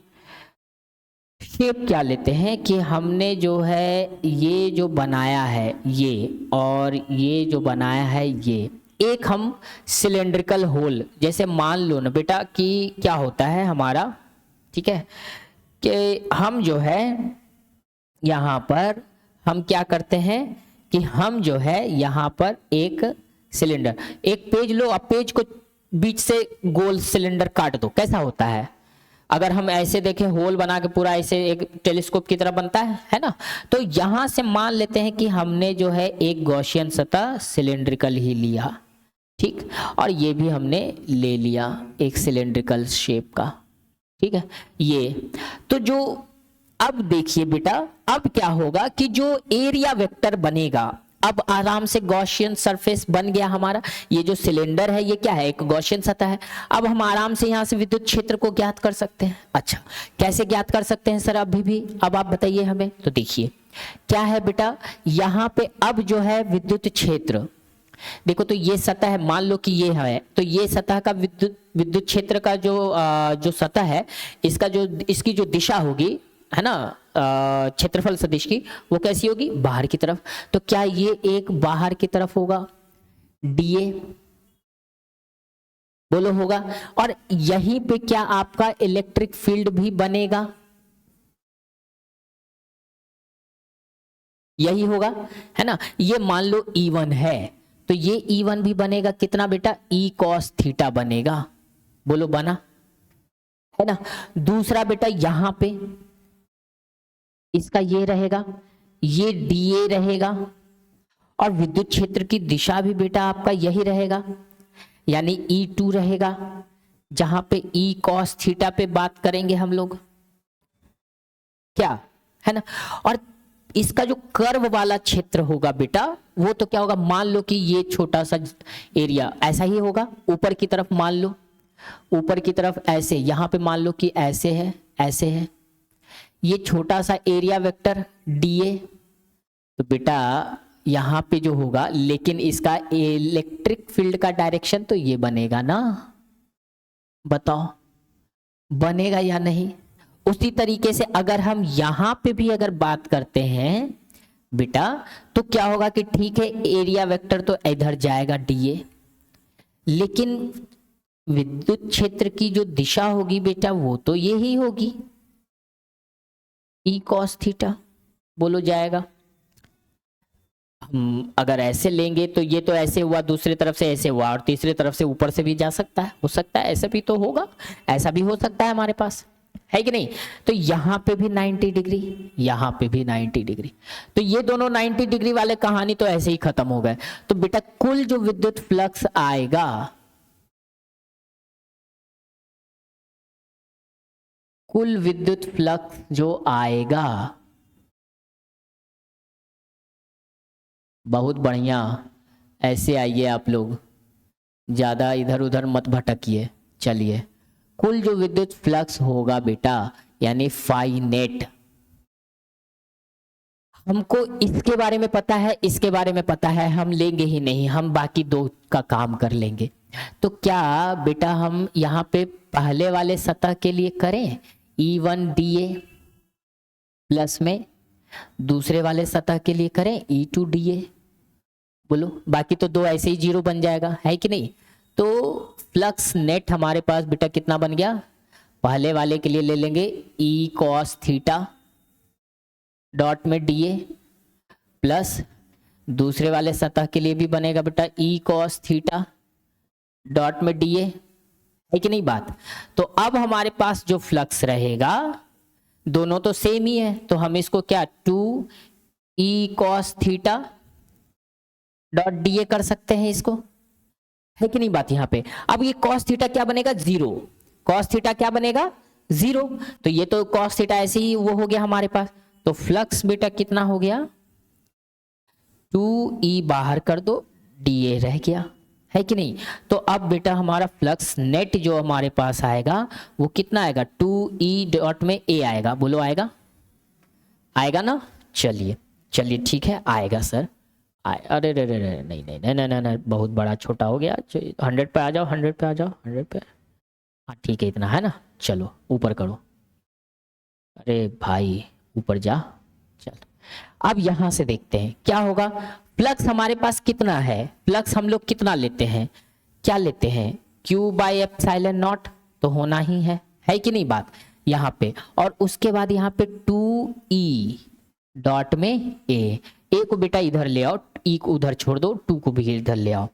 शेप क्या लेते हैं कि हमने जो है ये जो बनाया है ये, और ये जो बनाया है ये, एक हम सिलेंड्रिकल होल, जैसे मान लो ना बेटा कि क्या होता है हमारा, ठीक है, कि हम जो है यहाँ पर हम क्या करते हैं कि हम जो है यहाँ पर एक सिलेंडर, एक पेज लो, अब पेज को बीच से गोल सिलेंडर काट दो, कैसा होता है, अगर हम ऐसे देखें होल बना के पूरा ऐसे एक टेलीस्कोप की तरह बनता है ना। तो यहां से मान लेते हैं कि हमने जो है एक गॉसियन सतह सिलेंड्रिकल ही लिया, ठीक, और ये भी हमने ले लिया एक सिलेंड्रिकल शेप का, ठीक है। ये तो जो अब देखिए बेटा, अब क्या होगा कि जो एरिया वेक्टर बनेगा, अब आराम से गॉसियन सरफेस बन गया हमारा, ये जो सिलेंडर है ये क्या है, एक गॉसियन सतह है। अब हम आराम से यहां से विद्युत क्षेत्र को ज्ञात कर सकते हैं। अच्छा, कैसे ज्ञात कर सकते हैं सर अभी भी, अब आप बताइए हमें। तो देखिए क्या है बेटा, यहां पे अब जो है विद्युत क्षेत्र, देखो तो ये सतह है, मान लो कि ये है, तो ये सतह का विद्युत क्षेत्र का जो सतह है, इसका जो इसकी जो दिशा होगी, है ना, क्षेत्रफल सदिश की, वो कैसी होगी, बाहर की तरफ। तो क्या ये एक बाहर की तरफ होगा, डीए बोलो होगा, और यहीं पे क्या आपका इलेक्ट्रिक फील्ड भी बनेगा, यही होगा, है ना। ये मान लो E1 है, तो ये E1 भी बनेगा कितना बेटा, E cos थीटा बनेगा, बोलो बना, है ना। दूसरा बेटा यहां पे इसका ये रहेगा, ये डीए रहेगा, और विद्युत क्षेत्र की दिशा भी बेटा आपका यही रहेगा, यानी E2 रहेगा, जहां पे ई कॉस थीटा पे बात करेंगे हम लोग, क्या है ना। और इसका जो कर्व वाला क्षेत्र होगा बेटा, वो तो क्या होगा, मान लो कि ये छोटा सा एरिया ऐसा ही होगा, ऊपर की तरफ मान लो, ऊपर की तरफ ऐसे, यहां पे मान लो कि ऐसे है, ऐसे है, ये छोटा सा एरिया वेक्टर डीए, तो बेटा यहां पे जो होगा, लेकिन इसका इलेक्ट्रिक फील्ड का डायरेक्शन तो ये बनेगा ना, बताओ बनेगा या नहीं। उसी तरीके से अगर हम यहां पे भी अगर बात करते हैं बेटा, तो क्या होगा कि ठीक है एरिया वेक्टर तो इधर जाएगा डीए, लेकिन विद्युत क्षेत्र की जो दिशा होगी बेटा वो तो यही होगी, ई कॉस थीटा, बोलो जाएगा। हम अगर ऐसे लेंगे तो ये तो ऐसे हुआ, दूसरी तरफ से ऐसे हुआ, और तीसरी तरफ से ऊपर से भी जा सकता है, हो सकता है ऐसा भी तो होगा, ऐसा भी हो सकता है हमारे पास, है कि नहीं। तो यहां पे भी 90 डिग्री, यहां पे भी 90 डिग्री, तो ये दोनों 90 डिग्री वाले कहानी तो ऐसे ही खत्म हो गए। तो बेटा कुल जो विद्युत फ्लक्स आएगा, कुल विद्युत फ्लक्स जो आएगा, बहुत बढ़िया, ऐसे आइए आप लोग, ज्यादा इधर उधर मत भटकिए। चलिए, कुल जो विद्युत फ्लक्स होगा बेटा, यानी फाई नेट, हमको इसके बारे में पता है, इसके बारे में पता है, हम लेंगे ही नहीं, हम बाकी दो का काम कर लेंगे। तो क्या बेटा हम यहाँ पे पहले वाले सतह के लिए करें E1 DA प्लस में, दूसरे वाले सतह के लिए करें E2 DA, बोलो, बाकी तो दो ऐसे ही जीरो बन जाएगा, है कि नहीं। तो फ्लक्स नेट हमारे पास बेटा कितना बन गया, पहले वाले के लिए ले लेंगे ई कॉस थीटा डॉट में डीए, प्लस दूसरे वाले सतह के लिए भी बनेगा बेटा ई कॉस थीटा डॉट में डीए, है कि नहीं बात। तो अब हमारे पास जो फ्लक्स रहेगा, दोनों तो सेम ही है, तो हम इसको क्या 2 E cos theta dot DA कर सकते हैं इसको, है कि नहीं बात यहाँ पे। अब ये कॉस थीटा क्या बनेगा, जीरो, कॉस थीटा क्या बनेगा, जीरो, तो ये तो कॉस थीटा ऐसे ही वो हो गया हमारे पास। तो फ्लक्स बेटा कितना हो गया, 2E बाहर कर दो, डीए रह गया, है कि नहीं। तो अब बेटा हमारा फ्लक्स नेट जो हमारे पास आएगा वो कितना आएगा, 2E डॉट में ए आएगा, बोलो आएगा, आएगा ना। चलिए चलिए ठीक है, आएगा सर, अरे रे रे रे, नहीं नहीं नहीं नहीं नहीं, बहुत बड़ा छोटा हो गया, 100 पे आ जाओ, 100 पे आ जाओ, 100 पे, हाँ ठीक है, इतना है ना, चलो ऊपर करो, अरे भाई ऊपर जा, चल। अब यहां से देखते हैं क्या होगा, फ्लक्स हमारे पास कितना है, फ्लक्स हम लोग कितना लेते हैं, क्या लेते हैं, Q बाई एप्सिलॉन नॉट तो होना ही है कि नहीं बात यहाँ पे। और उसके बाद यहाँ पे 2E डॉट में ए को बेटा इधर ले आओ, ई को उधर छोड़ दो, 2 को भी इधर ले आओ।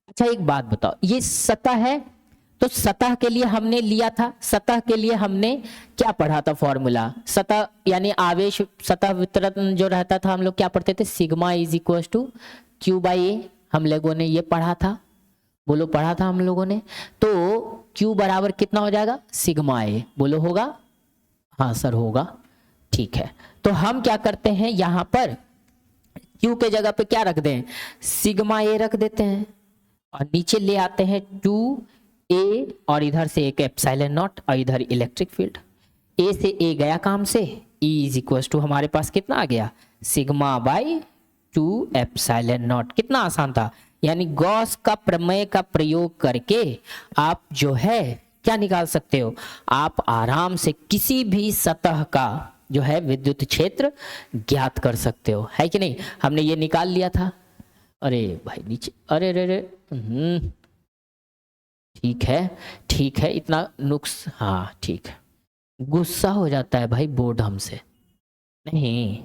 अच्छा एक बात बताओ, ये सतह है, तो सतह के लिए हमने लिया था, सतह के लिए हमने क्या पढ़ा था फॉर्मूला, सतह यानी आवेश सतह वितरण जो रहता था, हम लोग क्या पढ़ते थे, sigma is equal to Q by A, हम लोगों ने ये पढ़ा था, बोलो पढ़ा था हम लोगों ने। तो Q बराबर कितना हो जाएगा, सिग्मा ए, बोलो होगा, हाँ सर होगा, ठीक है। तो हम क्या करते हैं, यहां पर Q के जगह पे क्या रख दें, सिग्मा ए रख देते हैं, और नीचे ले आते हैं 2A, और इधर से एक एप्सिलॉन नॉट, और इधर इलेक्ट्रिक फील्ड, ए से ए गया काम से, E इज इक्वल टू हमारे पास कितना आ गया, सिग्मा बाई 2 एप्सिलॉन नॉट। कितना आसान था, यानी गॉस का प्रमेय का प्रयोग करके आप जो है क्या निकाल सकते हो, आप आराम से किसी भी सतह का जो है विद्युत क्षेत्र ज्ञात कर सकते हो, है कि नहीं। हमने ये निकाल लिया था, अरे भाई नीचे, अरे रे रे, ठीक है, इतना नुक्स, हाँ ठीक है, गुस्सा हो जाता है भाई बोर्ड हमसे, नहीं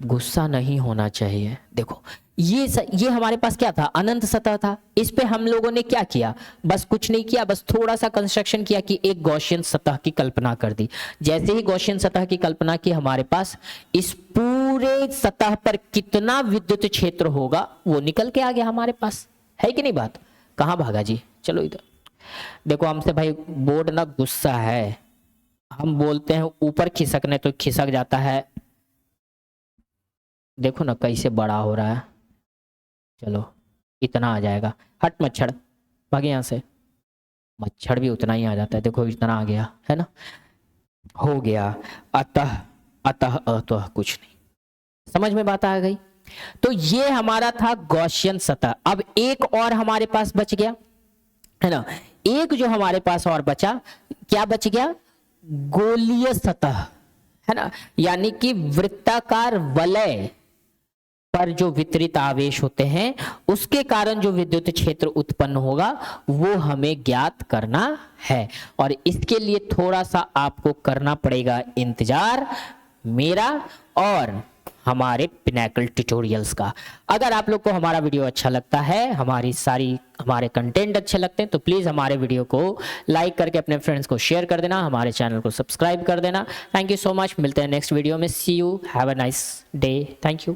गुस्सा नहीं होना चाहिए। देखो ये हमारे पास क्या था, अनंत सतह था, इस पे हम लोगों ने क्या किया, बस कुछ नहीं किया, बस थोड़ा सा कंस्ट्रक्शन किया कि एक गॉसियन सतह की कल्पना कर दी। जैसे ही गॉसियन सतह की कल्पना की, हमारे पास इस पूरे सतह पर कितना विद्युत क्षेत्र होगा वो निकल के आ गया हमारे पास, है कि नहीं बात। कहाँ भागा जी, चलो इधर, देखो हमसे भाई बोर्ड ना गुस्सा है, हम बोलते हैं ऊपर खिसकने तो खिसक जाता है। देखो ना कैसे बड़ा हो रहा है। चलो इतना आ जाएगा, हट मच्छर भागे यहाँ से। मच्छर भी उतना ही आ जाता है, देखो इतना आ गया है ना, हो गया। अतः अतः अतः कुछ नहीं, समझ में बात आ गई। तो ये हमारा था गॉसियन सतह। अब एक और हमारे पास बच गया है ना, एक जो हमारे पास और बचा, क्या बच गया, गोलीय सतह है ना, यानी कि वृत्ताकार वलय पर जो वितरित आवेश होते हैं उसके कारण जो विद्युत क्षेत्र उत्पन्न होगा वो हमें ज्ञात करना है। और इसके लिए थोड़ा सा आपको करना पड़ेगा इंतजार मेरा और हमारे पिनैकल ट्यूटोरियल्स का। अगर आप लोग को हमारा वीडियो अच्छा लगता है, हमारे कंटेंट अच्छे लगते हैं, तो प्लीज़ हमारे वीडियो को लाइक करके अपने फ्रेंड्स को शेयर कर देना, हमारे चैनल को सब्सक्राइब कर देना। थैंक यू सो मच, मिलते हैं नेक्स्ट वीडियो में। See you, have a nice day, thank you.